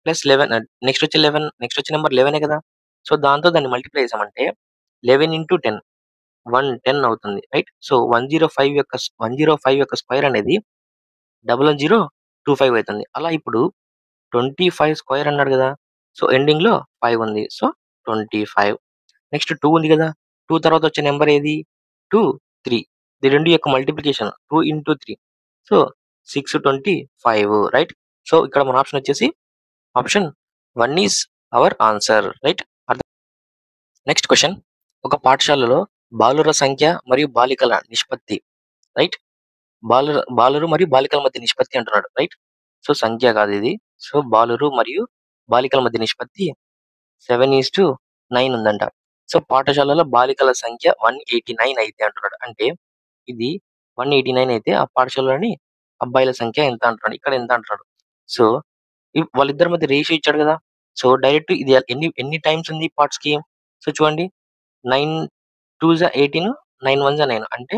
+ 11 నెక్స్ట్ వచ్చే 11 నెక్స్ట్ వచ్చే నంబర్ 11 కదా! సో దాంతో దాన్ని మల్టిప్లై చేసామంటే 11 × 10 110 అవుతుంది. రైట్? సో 105 యొక్క స్క్వేర్ అనేది 11025 అయితుంది. అలా ఇప్పుడు 25 స్క్వేర్ అన్నాడు కదా! సో ఎండింగ్‌లో 5 ఉంది. సో 25. నెక్స్ట్ 2 ఉంది కదా! 2 తర్వాత వచ్చే నంబర్ ఏది? 2, 3. ఈ 2 యొక్క మల్టిప్లికేషన్ 2 × 3. సో 625. రైట్? సో ఇక్కడ మన ఆప్షన్ వచ్చేసి option 1 is our answer. Right? Next question. ఒక పాఠశాలలో బాలుర సంఖ్య మరియు బాలికల నిష్పత్తి. రైట్? బాలురు మరియు బాలికల మధ్య నిష్పత్తి అంటున్నాడు. రైట్? సో సంఖ్య కాదు ఇది. సో బాలురు మరియు బాలికల మధ్య నిష్పత్తి 7:9 ఉందంట. సో పాఠశాలలో బాలికల సంఖ్య 189 అయితే అంటున్నాడు. అంటే ఇది 189 అయితే ఆ పాఠశాలలోని అబ్బాయిల సంఖ్య ఎంత అంటున్నాడు. ఇక్కడ ఎంత అంటున్నాడు. సో వాళ్ళిద్దరి మధ్య రేషియో ఇచ్చాడు కదా! సో డైరెక్ట్ ఇది ఎన్ని టైమ్స్ ఉంది పార్ట్స్‌కి? సో చూడండి 9 2 18 9 1 9 అంటే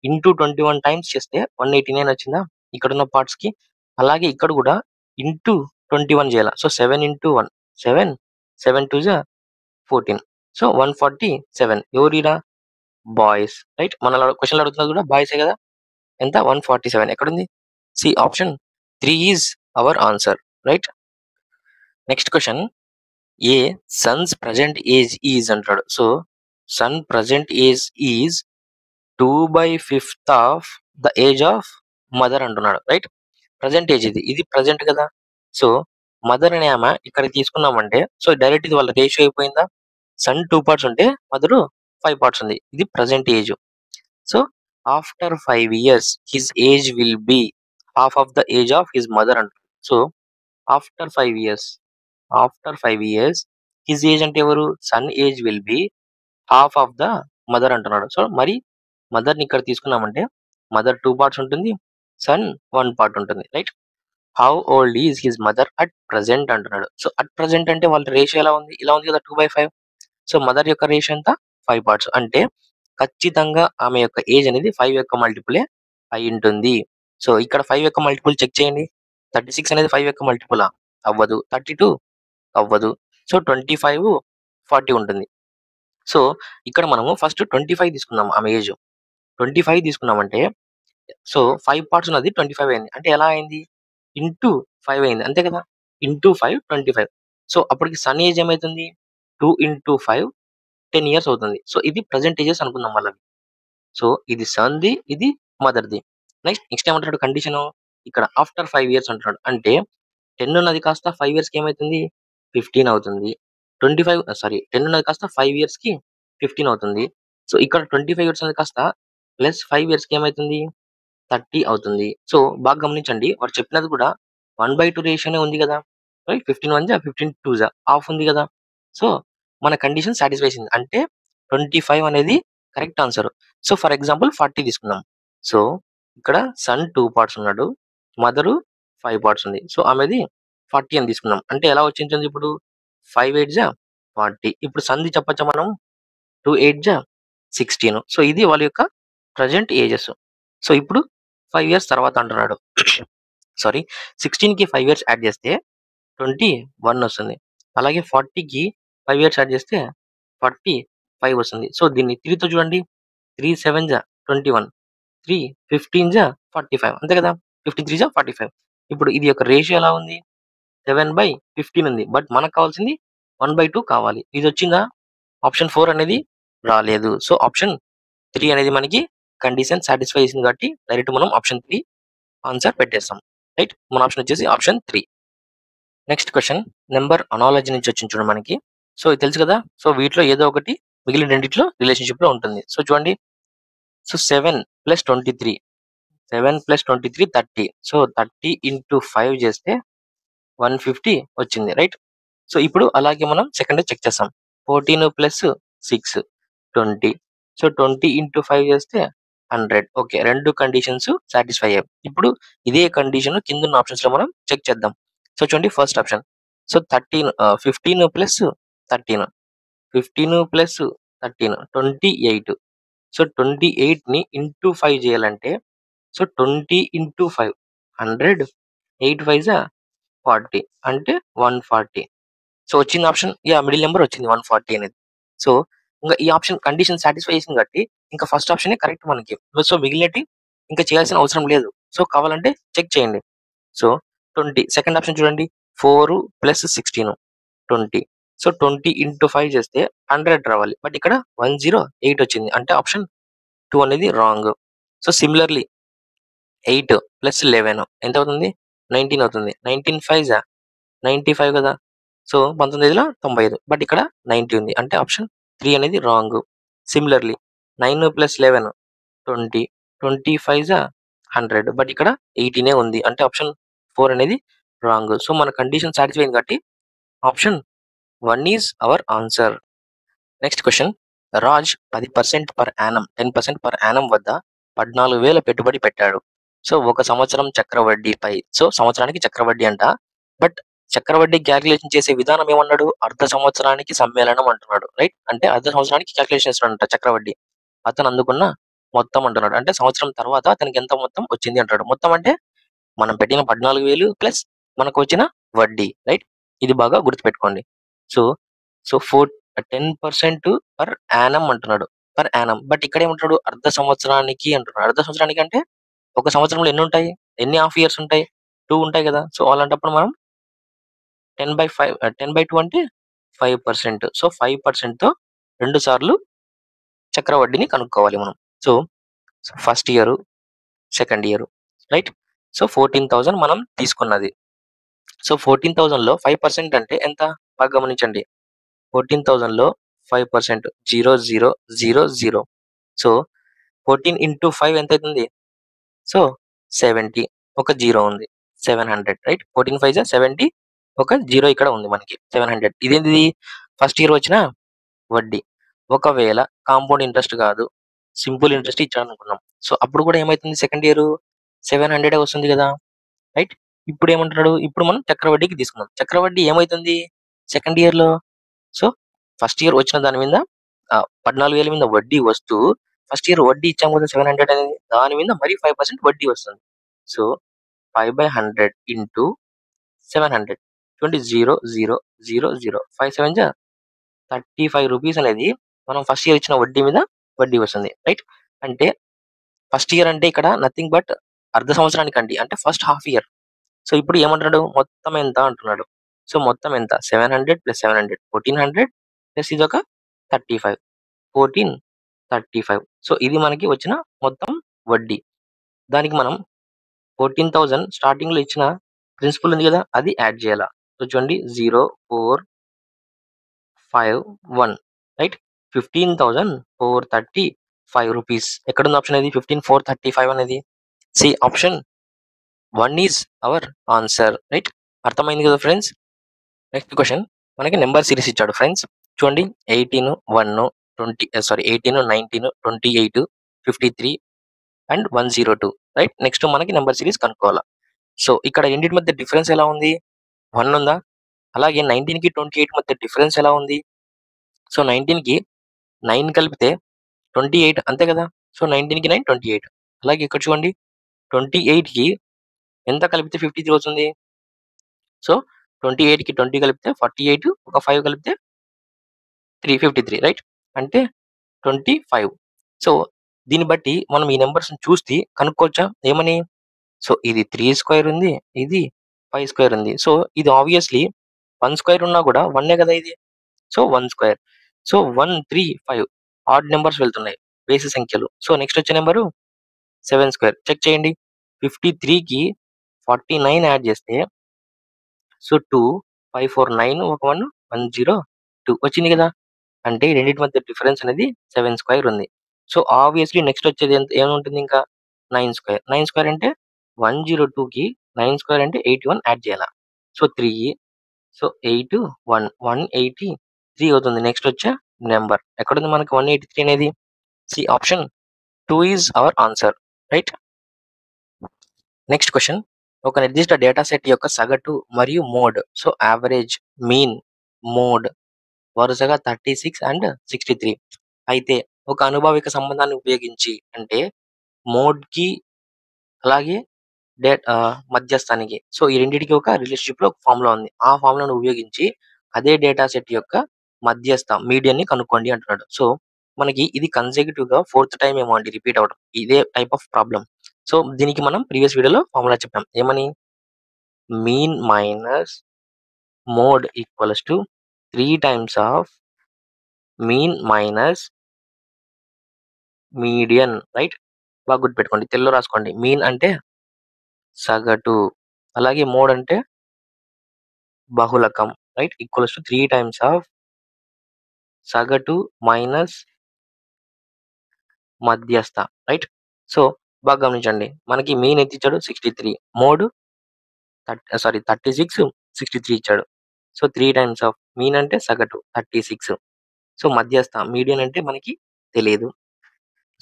ఇంటూ 21 టైమ్స్ చేస్తే 189 వచ్చిందా? ఇక్కడున్న పార్ట్స్‌కి. అలాగే ఇక్కడ కూడా ఇంటూ 21 చేయాల. సో 7 × 1 7 7 2 14. సో 147. ఎవరీరా? బాయ్స్. రైట్? మన క్వెషన్‌లో అడుగుతున్నది కూడా బాయ్సే కదా! ఎంత? 147 ఎక్కడుంది? C option 3 is our answer. Right? Next question. A sons present age is అంటాడు. So son present age is 2/5 of the age of mother అంటున్నాడు. రైట్? ప్రెజెంట్ ఏజ్ ఇది ప్రెజెంట్ కదా! సో మదర్ అనే ఆమె ఇక్కడ తీసుకున్నామంటే సో డైరెక్ట్ ఇది వాళ్ళ రేషియో అయిపోయిందా? సన్ 2 పార్ట్స్ ఉంటే మదర్ 5 పార్ట్స్ ఉంది. ఇది present age. So after 5 years his age will be half of the age of his mother అంటాడు. So after 5 years his age అంటే ఎవరు? Son age will be half of the mother అంటున్నాడు. So మరి మదర్‌ని ఇక్కడ తీసుకున్నామంటే మదర్ 2 పార్ట్స్ ఉంటుంది. Son 1 part ఉంటుంది. Right? How old is his mother at present అంటున్నాడు. సో అట్ ప్రెజెంట్ అంటే వాళ్ళ రేషియో ఎలా ఉంది? ఇలా ఉంది కదా 2/5. సో మదర్ యొక్క రేషియో ఎంత? 5 పార్ట్స్. అంటే ఖచ్చితంగా ఆమె యొక్క ఏజ్ అనేది 5 యొక్క మల్టిపులే అయ్యుంటుంది. సో ఇక్కడ 5 యొక్క మల్టిపుల్ చెక్ చేయండి. 36 అనేది 5 యొక్క మల్టిపులా? అవ్వదు. 32 అవ్వదు. సో 25, 40 ఉంటుంది. సో ఇక్కడ మనము ఫస్ట్ 25 తీసుకుందాం ఆమె ఏజ్. 25 తీసుకున్నామంటే సో 5 పార్ట్స్ ఉన్నది 25 అయింది. అంటే ఎలా అయింది? ఇంటూ 5 అయింది. అంతే కదా! ఇంటూ 5 25. సో అప్పటికి సన్ ఏజ్ ఏమైతుంది? 2 × 5 10 ఇయర్స్ అవుతుంది. సో ఇది ప్రెజెంట్ ఏజెస్ అనుకుందాం మళ్ళీ. సో ఇది సన్‌ది, ఇది మదర్‌ది. నెక్స్ట్ ఏమంటాడు కండిషను? ఇక్కడ ఆఫ్టర్ 5 ఇయర్స్ అంటున్నాడు. అంటే 10 ఉన్నది కాస్త 5 ఇయర్స్‌కి ఏమైతుంది? 15 అవుతుంది. 10 ఉన్నది కాస్త 5 ఇయర్స్ కి 15 అవుతుంది. సో ఇక్కడ 25 ఇయర్స్ అనేది కాస్త ప్లస్ 5 ఇయర్స్ కి ఏమైతుంది 30 అవుతుంది. సో బాగా గమనించండి, వాడు చెప్పినది కూడా 1/2 రేషియోనే ఉంది కదా, రైట్. 15 1 15 2 హాఫ్ ఉంది కదా. సో మన కండిషన్ సాటిస్ఫై అయింది అంటే 25 అనేది correct answer. So for example 40 తీసుకుందాం. సో ఇక్కడ సన్ 2 పార్ట్స్ ఉన్నాడు, మదరు 5 పార్ట్స్ ఉంది. సో ఆమెది 40 అని తీసుకుందాం. అంటే ఎలా వచ్చింది ఇప్పుడు 5 8 40. ఇప్పుడు సన్ది చెప్పచ్చా మనం 2 8 16. సో ఇది వాళ్ళ యొక్క ప్రజెంట్ ఏజెస్. సో ఇప్పుడు 5 ఇయర్స్ తర్వాత అంటున్నాడు. సారీ, 16కి 5 ఇయర్స్ యాడ్ చేస్తే 21 వస్తుంది. అలాగే 40కి 5 ఇయర్స్ యాడ్ చేస్తే 45 వస్తుంది. సో దీన్ని 3తో చూడండి. 3 7 21, 3 15 45, అంతే కదా. 53 45. ఇప్పుడు ఇది యొక్క రేషియో ఎలా ఉంది 7/15 ఉంది. బట్ మనకు కావాల్సింది 1/2 కావాలి. ఇది వచ్చిందా? ఆప్షన్ 4 అనేది రాలేదు. సో ఆప్షన్ 3 అనేది మనకి కండిషన్ సాటిస్ఫై చేసింది కాబట్టి డైరెక్ట్ మనం ఆప్షన్ 3 ఆన్సర్ పెట్టేస్తాం. రైట్. మన ఆప్షన్ వచ్చేసి option 3. Next question number analogy నుంచి వచ్చింది చూడండి మనకి. సో ఇది తెలుసు కదా. సో వీటిలో ఏదో ఒకటి మిగిలిన రెండిట్లో రిలేషన్షిప్ లో ఉంటుంది. సో చూడండి. సో 7 + 23, 7 + 23 30. సో 30 × 5 చేస్తే 150 వచ్చింది, రైట్. సో ఇప్పుడు అలాగే మనం సెకండ్ చెక్ చేస్తాం. 14 + 6 20. సో 20 × 5 చేస్తే 100. ఓకే, రెండు కండిషన్స్ సాటిస్ఫై అయ్యాయి. ఇప్పుడు ఇదే కండిషన్ కింద ఉన్న ఆప్షన్స్ లో మనం చెక్ చేద్దాం. సో చూడండి, ఫస్ట్ ఆప్షన్. సో 15 + 13, 15 + 13 28. సో 28 ని × 5 చేయాలంటే సో 20 × 5 100, 8 5 40 అంటే 140. సో వచ్చింది ఆప్షన్, మిడిల్ నెంబర్ వచ్చింది 140 అనేది. సో ఇంకా ఈ ఆప్షన్ కండిషన్ సాటిస్ఫై చేసింది కాబట్టి ఇంకా ఫస్ట్ ఆప్షన్ కరెక్ట్ మనకి. సో మిగిలినటి ఇంకా చేయాల్సిన అవసరం లేదు. సో కావాలంటే చెక్ చేయండి. సో 20 సెకండ్ ఆప్షన్ చూడండి. 4 + 16 20. సో 20 × 5 చేస్తే 100 రావాలి. బట్ ఇక్కడ 108 వచ్చింది అంటే ఆప్షన్ 2 అనేది రాంగ్. సో సిమిలర్లీ 8 + 11 ఎంత అవుతుంది 19 అవుతుంది. 19 5 95 కదా. సో 1995. బట్ ఇక్కడ 90 ఉంది అంటే ఆప్షన్ 3 అనేది రాంగ్. సిమిలర్లీ 9 + 11 20, 25 100. బట్ ఇక్కడ 18 ఉంది అంటే ఆప్షన్ 4 అనేది రాంగ్. సో మన కండిషన్ సాటిస్ఫై అయింది కాబట్టి option 1 is our answer. Next question. Raj 10% per annum 10% per annum వద్ద 14,000 పెట్టుబడి పెట్టాడు. సో ఒక సంవత్సరం చక్రవడ్డీపై, సో సంవత్సరానికి చక్రవడ్డీ అంట. బట్ చక్రవడ్డీ క్యాలిక్యులేషన్ చేసే విధానం ఏమన్నాడు, అర్ధ సంవత్సరానికి సమ్మేళనం అంటున్నాడు, రైట్. అంటే అర్ధ సంవత్సరానికి క్యాలిక్యులేషన్ చేస్తున్నాడంట చక్రవడ్డీ. అతను అందుకున్న మొత్తం అంటున్నాడు. అంటే సంవత్సరం తర్వాత అతనికి ఎంత మొత్తం వచ్చింది అంటాడు. మొత్తం అంటే మనం పెట్టిన 14,000 ప్లస్ మనకు వచ్చిన వడ్డీ, రైట్. ఇది బాగా గుర్తుపెట్టుకోండి. సో సో 10% పర్ యానం అంటున్నాడు, పర్ యానం. బట్ ఇక్కడ ఏమంటాడు అర్ధ సంవత్సరానికి అంటున్నాడు. అర్ధ సంవత్సరానికి అంటే ఒక సంవత్సరంలో ఎన్ని ఉంటాయి, ఎన్ని హాఫ్ ఇయర్స్ ఉంటాయి, 2 ఉంటాయి కదా. సో అలాంటప్పుడు మనం 10/5 10/2 అంటే 5%. సో 5% తో 2 సార్లు చక్రవడ్డీని కనుక్కోవాలి మనం. So first year, second year, right. So 14,000 మనం తీసుకున్నది. సో 14,000లో 5% అంటే ఎంత బాగా గమనించండి. 14,000లో 5% 0000. సో 14 × 5 ఎంత అవుతుంది, సో 70. ఒక 0 ఉంది 700, రైట్. 14 5 70, ఒక 0 ఇక్కడ ఉంది మనకి 700. ఇదేంటిది ఫస్ట్ ఇయర్ వచ్చిన వడ్డీ. ఒకవేళ కాంపౌండ్ ఇంట్రెస్ట్ కాదు, సింపుల్ ఇంట్రెస్ట్ ఇచ్చాడు అనుకున్నాం. సో అప్పుడు కూడా ఏమైతుంది సెకండ్ ఇయర్ 700 వస్తుంది కదా, రైట్. ఇప్పుడు ఏమంటున్నాడు, ఇప్పుడు మనం చక్రవడ్డీకి తీసుకున్నాం. చక్రవడ్డీ ఏమైతుంది సెకండ్ ఇయర్ లో. సో ఫస్ట్ ఇయర్ వచ్చిన దాని మీద 14,000 మీద వడ్డీ వస్తూ ఫస్ట్ ఇయర్ వడ్డీ ఇచ్చాము కదా 700 అనేది, దాని మీద మరి 5% వడ్డీ వస్తుంది. సో 5/100 × 700 20,000 5 7 35 రూపీస్ అనేది మనం ఫస్ట్ ఇయర్ ఇచ్చిన వడ్డీ మీద వడ్డీ వస్తుంది, రైట్. అంటే ఫస్ట్ ఇయర్ అంటే ఇక్కడ నథింగ్ బట్ అర్ధ సంవత్సరానికి అండి, అంటే ఫస్ట్ హాఫ్ ఇయర్. సో ఇప్పుడు ఏమంటున్నాడు మొత్తం ఎంత అంటున్నాడు. సో మొత్తం ఎంత 700 + 700 1400 ప్లస్ ఇది ఒక 35 1435. సో ఇది మనకి వచ్చిన మొత్తం వడ్డీ. దానికి మనం 14,000 స్టార్టింగ్ లో ఇచ్చిన ప్రిన్సిపల్ ఉంది కదా, అది యాడ్ చేయాలా. సో చూడండి 0 4 15,435 రైట్ 15,435 రూపీస్. ఎక్కడుంది ఆప్షన్ అనేది 15,435 అనేది? C option 1 is our answer. Right, అర్థమైంది కదా ఫ్రెండ్స్. నెక్స్ట్ క్వశ్చన్, మనకి నెంబర్ సిరీస్ ఇచ్చాడు ఫ్రెండ్స్. చూడండి 18, 1, 18, 19, 28, 53 అండ్ 102. రైట్, నెక్స్ట్ మనకి నెంబర్ సిరీస్ కనుక్కోవాలి. సో ఇక్కడ రెండింటి మధ్య డిఫరెన్స్ ఎలా ఉంది? 1 ఉందా? అలాగే 19 కి 28 మధ్య డిఫరెన్స్ ఎలా ఉంది? సో 19 కి 9 కలిపితే 28 అంతే కదా. సో 19 కి 9 28. అలాగే ఇక్కడ చూడండి 28 కి ఎంత కలిపితే 53 అవుతుంది? సో 28 కి 20 కలిపితే 48, ఒక 5 కలిపితే 353 రైట్, అంటే 25. సో దీన్ని బట్టి మనం ఈ నెంబర్స్ చూస్తే కనుక్కోవచ్చా ఏమని? సో ఇది 3 స్క్వేర్ ఉంది, ఇది 5 స్క్వేర్ ఉంది. సో ఇది ఆబ్వియస్లీ 1 స్క్వేర్ ఉన్నా కూడా 1 కదా ఇది. So 1 square. So 1, 3, 5 odd numbers వెళ్తున్నాయి, బేసి సంఖ్యలు. సో నెక్స్ట్ వచ్చే నెంబరు 7 స్క్వేర్. చెక్ చేయండి, 53కి 49 యాడ్ చేస్తే సో 2, 5, 4, 9, ఒక 1, 102 వచ్చింది కదా. అంటే ఈ రెండింటి మధ్య డిఫరెన్స్ అనేది 7 స్క్వేర్ ఉంది. సో ఆబ్వియస్లీ నెక్స్ట్ వచ్చేది ఏముంటుంది? ఇంకా 9 స్క్వేర్. 9 స్క్వేర్ అంటే 102కి 9 స్క్వేర్ అంటే 81 యాడ్ చేయాలా. సో 3, సో 8, 1, 183 అవుతుంది. నెక్స్ట్ వచ్చే నెంబర్ ఎక్కడుంది మనకి 183 అనేది? C option 2 is our answer. Right, next question, ఒక నిర్దిష్ట డేటా సెట్ యొక్క సగటు మరియు mode, so average, mean, mode వరుసగా 36 అండ్ 63 అయితే ఒక అనుభావిక సంబంధాన్ని ఉపయోగించి, అంటే మోడ్ కి అలాగే మధ్యస్థానికి, సో ఈ రెండింటికి ఒక రిలేషన్షిప్ లో ఒక ఫార్ములా ఉంది. ఆ ఫార్ములాను ఉపయోగించి అదే డేటా సెట్ యొక్క మధ్యస్థ మీడియన్ ని కనుక్కోండి అంటున్నాడు. సో మనకి ఇది కన్సెక్యూటివ్ గా 4th టైం ఏమో అండి రిపీట్ అవడం, ఇదే టైప్ ఆఫ్ ప్రాబ్లం. సో దీనికి మనం ప్రీవియస్ వీడియోలో ఫార్ములా చెప్పాం. ఏమని? Mean minus mode equals to 3 times of mean minus median. Right, బాగా గుర్తుపెట్టుకోండి, తెలుగులో రాసుకోండి. మీన్ అంటే సగటు, అలాగే మోడ్ అంటే బహుళకం. Right, equals to 3 times of సగటు మైనస్ మధ్యస్థ. రైట్, సో బాగా గమనించండి, మనకి మీన్ ఎంత ఇచ్చాడు? 63. మోడ్ 36, 63 ఇచ్చాడు. సో 3 టైమ్స్ ఆఫ్ మీన్ అంటే సగటు 36. సో మధ్యస్థ మీడియన్ అంటే మనకి తెలియదు.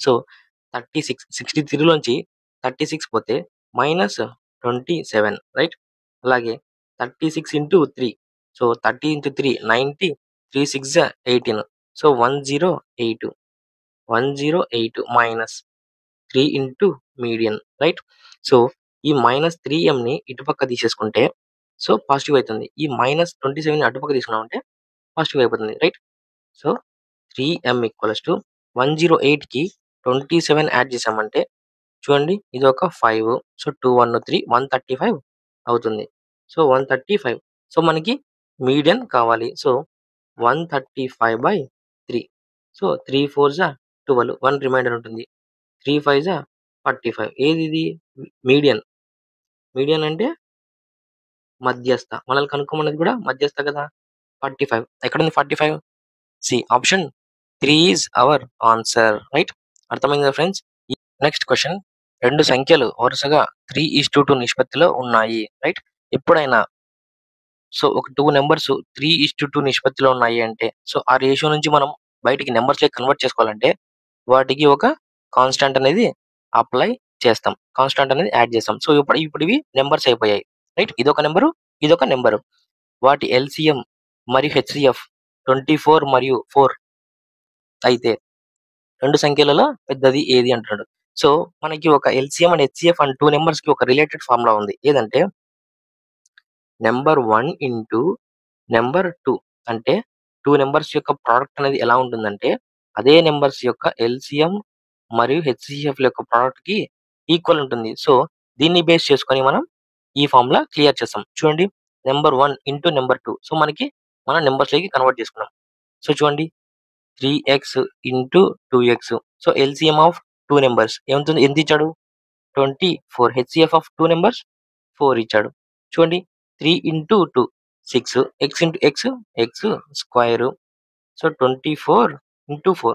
సో 36, 63 లోంచి 36 పోతే -27. రైట్, అలాగే 36 into 3, so 30 into 3 90, 3 6 18. So 108 minus 3 into median. Right, so ఈ -3m ని ఇటుపక్క తీసేసుకుంటే సో పాజిటివ్ అవుతుంది. ఈ -27 ని అటుపక్క తీసుకున్నామంటే పాజిటివ్ అయిపోతుంది. Right, so 3m equals to 108 కి 27 యాడ్ చేసామంటే చూడండి ఇది ఒక 5. సో 2, 1, 3, 135 అవుతుంది. సో 135. సో మనకి మీడియన్ కావాలి. సో 135/3. సో 3 4 12, 1 రిమైండర్ ఉంటుంది. 3 5 45. ఏది ఇది? మీడియన్. మీడియన్ అంటే మధ్యస్థ. మనల్ని కనుక్కోమన్నది కూడా మధ్యస్థ కదా. 45 ఎక్కడుంది 45? C option 3 is our answer. Right, అర్థమైంది కదా ఫ్రెండ్స్. నెక్స్ట్ క్వశ్చన్, రెండు సంఖ్యలు వరుసగా 3:2 నిష్పత్తిలో ఉన్నాయి. రైట్, ఎప్పుడైనా సో ఒక 2 నెంబర్స్ 3:2 నిష్పత్తిలో ఉన్నాయి అంటే సో ఆ రేషియో నుంచి మనం బయటికి నెంబర్స్ లెక్క కన్వర్ట్ చేసుకోవాలంటే వాటికి ఒక కాన్స్టాంట్ అనేది అప్లై చేస్తాం, కాన్స్టాంట్ అనేది యాడ్ చేస్తాం. సో ఇప్పుడు ఇవి నెంబర్స్ అయిపోయాయి. రైట్, ఇదొక నెంబరు, ఇదొక నెంబరు. వాటి ఎల్సిఎం మరియు హెచ్సిఎఫ్ 24 మరియు 4 అయితే రెండు సంఖ్యలలో పెద్దది ఏది అంటున్నాడు. సో మనకి ఒక LCM and HCF and 2 numbers కి ఒక రిలేటెడ్ ఫార్ములా ఉంది. ఏదంటే నెంబర్ 1 ఇంటూ నెంబర్ 2 అంటే 2 నెంబర్స్ యొక్క ప్రోడక్ట్ అనేది ఎలా ఉంటుందంటే అదే నెంబర్స్ యొక్క ఎల్సిఎం మరియు హెచ్సిఎఫ్ యొక్క ప్రోడక్ట్ కి ఈక్వల్ ఉంటుంది. సో దీన్ని బేస్ చేసుకొని మనం ఈ ఫార్ములా క్లియర్ చేస్తాం. చూడండి, నెంబర్ 1 ఇంటూ నెంబర్ 2. సో మనకి మనం నెంబర్స్ లోకి కన్వర్ట్ చేసుకున్నాం. సో చూడండి 3x into 2x. So LCM of 2 numbers ఏమవుతుంది? ఎంత ఇచ్చాడు? 24. హెచ్సిఎఫ్ ఆఫ్ 2 నెంబర్స్ 4 ఇచ్చాడు. చూడండి 3 into 2 6, x into x, x square so 24 into 4.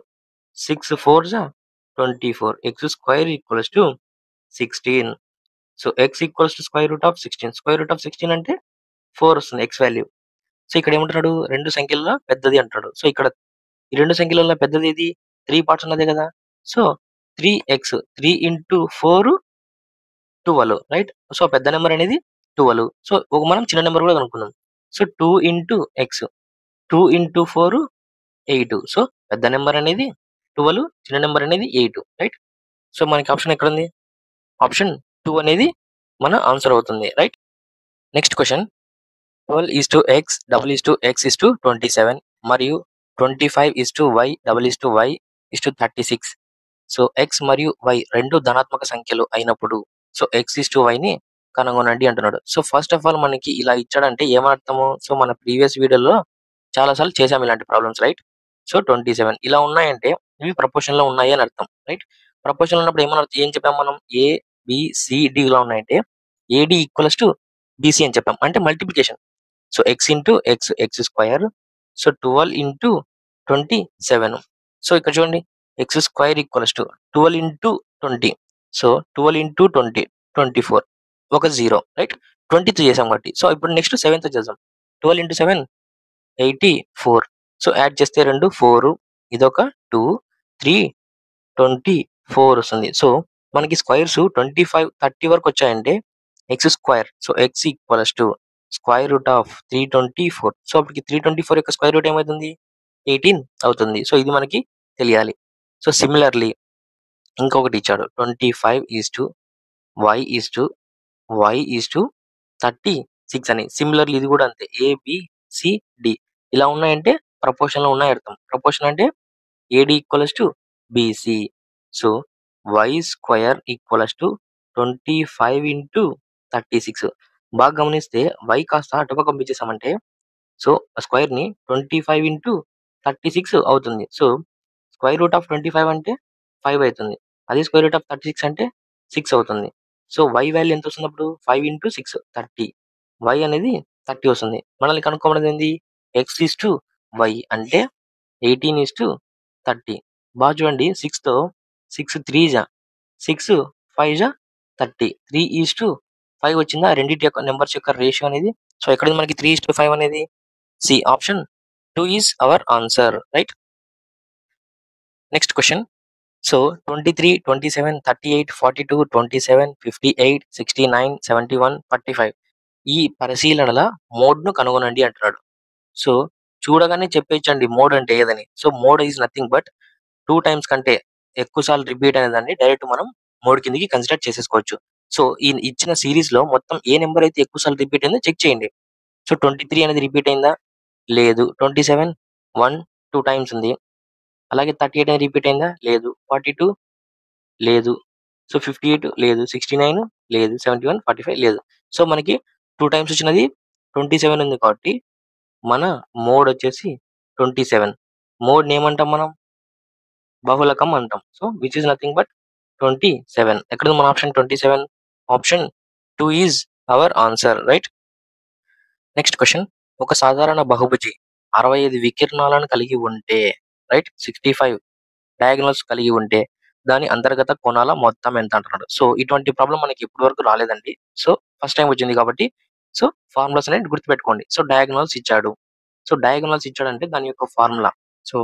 6 4s are 24. X square equals to 16. So x equals to square root of 16. Square root of 16 అంటే 4 వస్తుంది x value. So ఇక్కడ ఏమంటున్నాడు, రెండు సంఖ్యలలో పెద్దది అంటాడు. సో ఇక్కడ ఈ రెండు సంఖ్యలలో పెద్దది ఇది 3 పార్ట్స్ ఉన్నదే కదా. So 3x 3 into 4 12, right. So పెద్ద నెంబర్ అనేది 12. సో ఒక మనం చిన్న నెంబర్ కూడా కనుక్కుందాం. So 2 into x 2 into 4 8. So పెద్ద నెంబర్ అనేది 12, చిన్న నెంబర్ అనేది 8, రైట్. సో మనకి ఆప్షన్ ఎక్కడ ఉంది, ఆప్షన్ 2 అనేది మన ఆన్సర్ అవుతుంది, right. Next question, 12 is to x, double is to x is to 27 మరియు 25 is to y, double is to y is to 36. So x మరియు y రెండు ధనాత్మక సంఖ్యలు అయినప్పుడు so x is to y ని కనుగొనండి అంటున్నాడు. సో ఫస్ట్ ఆఫ్ ఆల్ మనకి ఇలా ఇచ్చాడంటే ఏమర్థము, సో మన ప్రీవియస్ వీడియోలో చాలా సార్లు చేసాం ఇలాంటి ప్రాబ్లమ్స్, రైట్. సో 27 ఇలా ఉన్నాయంటే ఇవి ప్రపోర్షన్ లో ఉన్నాయి అని అర్థం, రైట్. ప్రపోర్షన్ లో ఉన్నప్పుడు ఏం చెప్పాం మనం, ఏ బి సి డి ఇలా ఉన్నాయంటే ఏడి ఈక్వల్స్ టు బీసీ అని చెప్పాం, అంటే multiplication. So x into X X square, so 12 into 27. So ఇక్కడ చూడండి X square equals to 12 into 20. So 12 into 20 24, ఒక 0, రైట్. 23 చేసాం కాబట్టి. సో ఇప్పుడు నెక్స్ట్ 7తో చేద్దాం. 12 ఇంటూ 7 84. సో యాడ్ చేస్తే 2 4, ఇదొక 2 3 24 వస్తుంది. సో మనకి స్క్వైర్స్ 25 30 వరకు వచ్చాయంటే X square, so X equals to square root of 324. So అప్పటికి 324 యొక్క స్క్వైర్ రూట్ ఏమవుతుంది, 18 అవుతుంది. సో ఇది మనకి తెలియాలి. సో సిమిలర్లీ ఇంకొకటి ఇచ్చాడు, 25 is to Y is to Y is to 36 అని. సిమిలర్లీ ఇది కూడా అంతే, ఏబిసిడి ఇలా ఉన్నాయంటే ప్రపోర్షన్ లో ఉన్నాయి అర్థం. ప్రపోర్షన్ అంటే AD equals to BC. So Y square equals to 25 into 36. బాగా గమనిస్తే వై కాస్త అటుపక్క పంపించేసామంటే సో స్క్వైర్ ని 25 ఇంటూ 36 అవుతుంది. సో స్క్వైర్ రూట్ ఆఫ్ 25 అంటే 5 అవుతుంది. అదే స్క్వైర్ రూట్ ఆఫ్ 36 అంటే 6 అవుతుంది. సో వై వాల్యూ ఎంత వస్తుంది అప్పుడు, 5 ఇంటూ 6 30. వై అనేది 30 వస్తుంది. మనల్ని కనుక్కోమన్నది ఏంది, ఎక్స్ ఈస్ టు వై అంటే 18 ఈస్ టు 30. బాగా చూడండి, 6 తో 6 3 జా 6 5 జా 30. 3 ఈస్ టు 5 వచ్చిందా, రెండింటి యొక్క నెంబర్స్ యొక్క రేషియో అనేది. సో ఎక్కడ మనకి 3 ఈస్ టు 5 అనేది, C option 2 is our answer, right. Next question, so 23 27 38 42 27 58 69 71 45 ఈ పరిశీలనల మోడ్ ను కనుగొనండి అంటున్నాడు. సో చూడగానే చెప్పేయచ్చండి మోడ్ అంటే ఏదని. So mode is nothing but 2 times కంటే ఎక్కువ సార్లు రిపీట్ అనే దాన్ని డైరెక్ట్ మనం మోడ్ కిందకి కన్సిడర్ చేసేసుకోవచ్చు. సో ఈ ఇచ్చిన సిరీస్ లో మొత్తం ఏ నెంబర్ అయితే ఎక్కువ సార్లు రిపీట్ అయిందో చెక్ చేయండి. సో 23 అనేది రిపీట్ అయిందా, లేదు. 27 1 2 టైమ్స్ ఉంది. అలాగే 38 అనేది రిపీట్ అయిందా, లేదు. 42 లేదు. సో 58 లేదు. 69 లేదు. 71 45 లేదు. సో మనకి 2 టైమ్స్ వచ్చినది 27 ఉంది కాబట్టి మన మోడ్ వచ్చేసి 27. మోడ్ ఏమంటాం మనం, బహుళకం అంటాం. So which is nothing but 27. ఎక్కడ మన option 27, option 2 is our answer, right. Next question, ఒక సాధారణ బహుభుజి 65 వికర్ణాలను కలిగి ఉంటే, రైట్, 65 డయాగనల్స్ కలిగి ఉంటే దాని అంతర్గత కోణాల మొత్తం ఎంత అంటున్నాడు. సో ఇటువంటి ప్రాబ్లం మనకి ఇప్పటి వరకు రాలేదండి. సో ఫస్ట్ టైం వచ్చింది కాబట్టి సో ఫార్ములాస్ అనేది గుర్తుపెట్టుకోండి. సో డయాగనల్స్ ఇచ్చాడు. సో డయాగనల్స్ ఇచ్చాడంటే దాని యొక్క ఫార్ములా, సో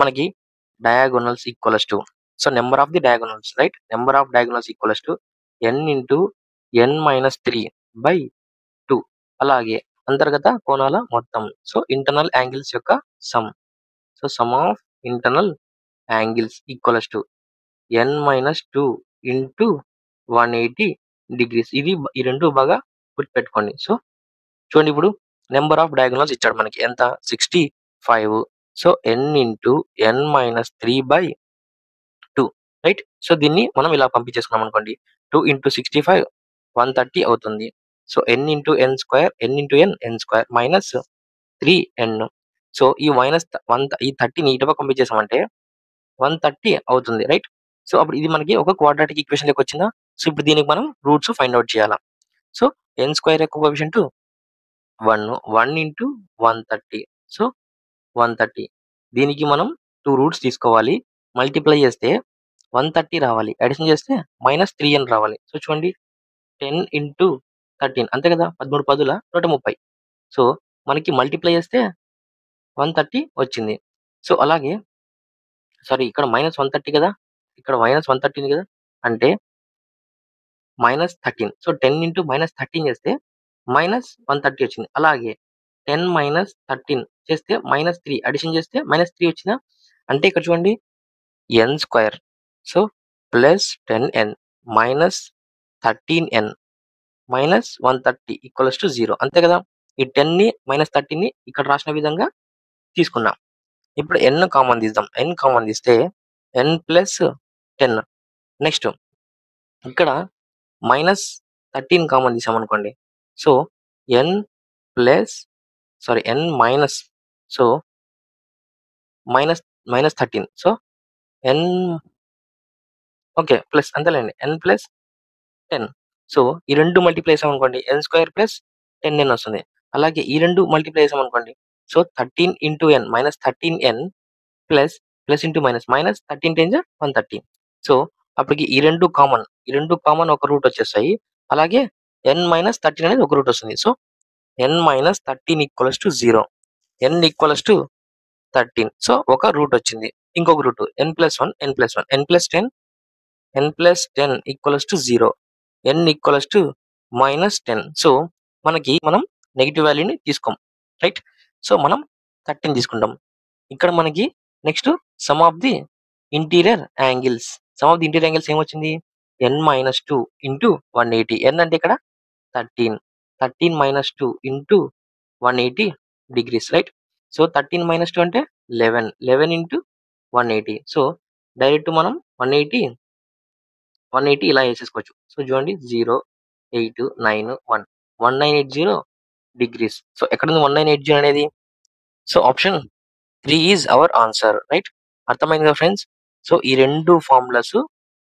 మనకి diagonals equals to, so number of the diagonals, right. Number of diagonals equals to n into n minus 3/2. అలాగే అంతర్గత కోణాల మొత్తం, సో ఇంటర్నల్ యాంగిల్స్ యొక్క some. So some of internal angles equals to n minus 2 into 180 degrees. ఇది ఈ రెండు బాగా గుర్తుపెట్టుకోండి. సో చూడండి, ఇప్పుడు నెంబర్ ఆఫ్ డయాగోనల్స్ ఇచ్చాడు మనకి ఎంత, 65. So n into n minus 3/2, right. So దీన్ని మనం ఇలా పంపించేసుకున్నాం అనుకోండి, 2 ఇంటూ 65 130 అవుతుంది. So n into n square, n into n square minus 3n. So ఈ మైనస్ 30ని ఇటుపక్క పంపించేసామంటే 130 అవుతుంది, రైట్. సో అప్పుడు ఇది మనకి ఒక క్వాడ్రాటిక్ ఈక్వేషన్ లెక్క వచ్చిందా. సో ఇప్పుడు దీనికి మనం రూట్స్ ఫైండ్ అవుట్ చేయాలా. సో n స్క్వేర్ యొక్క కోఎఫిషియంట్ 1 ఇంటూ 130. సో 130 దీనికి మనం 2 రూట్స్ తీసుకోవాలి. మల్టిప్లై చేస్తే 130 రావాలి. అడిషన్ చేస్తే -3n రావాలి. సో చూడండి 10 ఇంటూ 13 అంతే కదా! 13 పదుల 130. సో మనకి మల్టిప్లై చేస్తే 130 వచ్చింది. సో అలాగే సారీ ఇక్కడ -130 కదా! ఇక్కడ -130 ఉంది కదా! అంటే -13. సో 10 ఇంటూ -13 చేస్తే -130 వచ్చింది. అలాగే 10 -13 చేస్తే -3 అడిషన్ చేస్తే -3 వచ్చిందా? అంటే ఇక్కడ చూడండి n square. So plus 10n minus 13n minus 130 equals to 0 అంతే కదా! ఈ 10ని -13ని ఇక్కడ రాసిన విధంగా తీసుకున్నాం. ఇప్పుడు n కామన్ తీద్దాం. n కామన్ తీస్తే n ప్లస్ 10. నెక్స్ట్ ఇక్కడ -13 కామన్ తీసామనుకోండి. So n plus n minus so -13. So n okay. Plus అంతేలేండి. n plus 10. సో ఈ 2 మల్టిప్లై చేసామనుకోండి n స్క్వేర్ ప్లస్ 10n వస్తుంది. అలాగే ఈ 2 మల్టిప్లై చేసామనుకోండి. So 13 into n -13n plus into minus 13 tens 130. So అప్పటికి ఈ 2 కామన్ ఒక రూట్ వచ్చేస్తాయి. అలాగే n -13 అనేది ఒక రూట్ వస్తుంది. So n -13 equals to 0. n equals to 13. So ఒక రూట్ వచ్చింది. ఇంకొక root n+1 n+10 n+10 equals to 0. n equals to -10. So మనం నెగెటివ్ వాల్యూని తీసుకోం. రైట్. సో మనం 13 తీసుకుంటాం. ఇక్కడ మనకి next sum of the interior angles. Sum of the interior angles ఏమొచ్చింది? n-2 into 180. n అంటే ఇక్కడ 13. 13 - 2 ఇంటూ 180 డిగ్రీస్. రైట్. సో 13 - 2 అంటే 11. 11 ఇంటూ 180. సో డైరెక్ట్ మనం 180 ఇలా వేసేసుకోవచ్చు. సో చూడండి 0, 8, 9, 1. 1980 డిగ్రీస్. సో ఎక్కడుంది 1980 అనేది? So option 3 is our answer. Right. అర్థమైంది కదా ఫ్రెండ్స్? సో ఈ 2 ఫార్ములాస్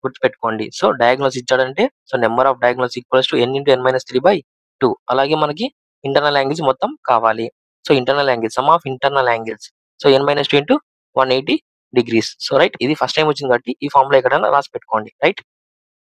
గుర్తుపెట్టుకోండి. సో డయాగ్నల్స్ ఇచ్చాడంటే so number of diagonals equals to n into n-3/2. అలాగే మనకి ఇంటర్నల్ యాంగిల్స్ మొత్తం కావాలి. So internal angles sum of internal angles. So n-2 into 180 degrees. So right. ఇది ఫస్ట్ టైం వచ్చింది కాబట్టి ఈ ఫార్ములా ఎక్కడైనా రాసి పెట్టుకోండి. రైట్.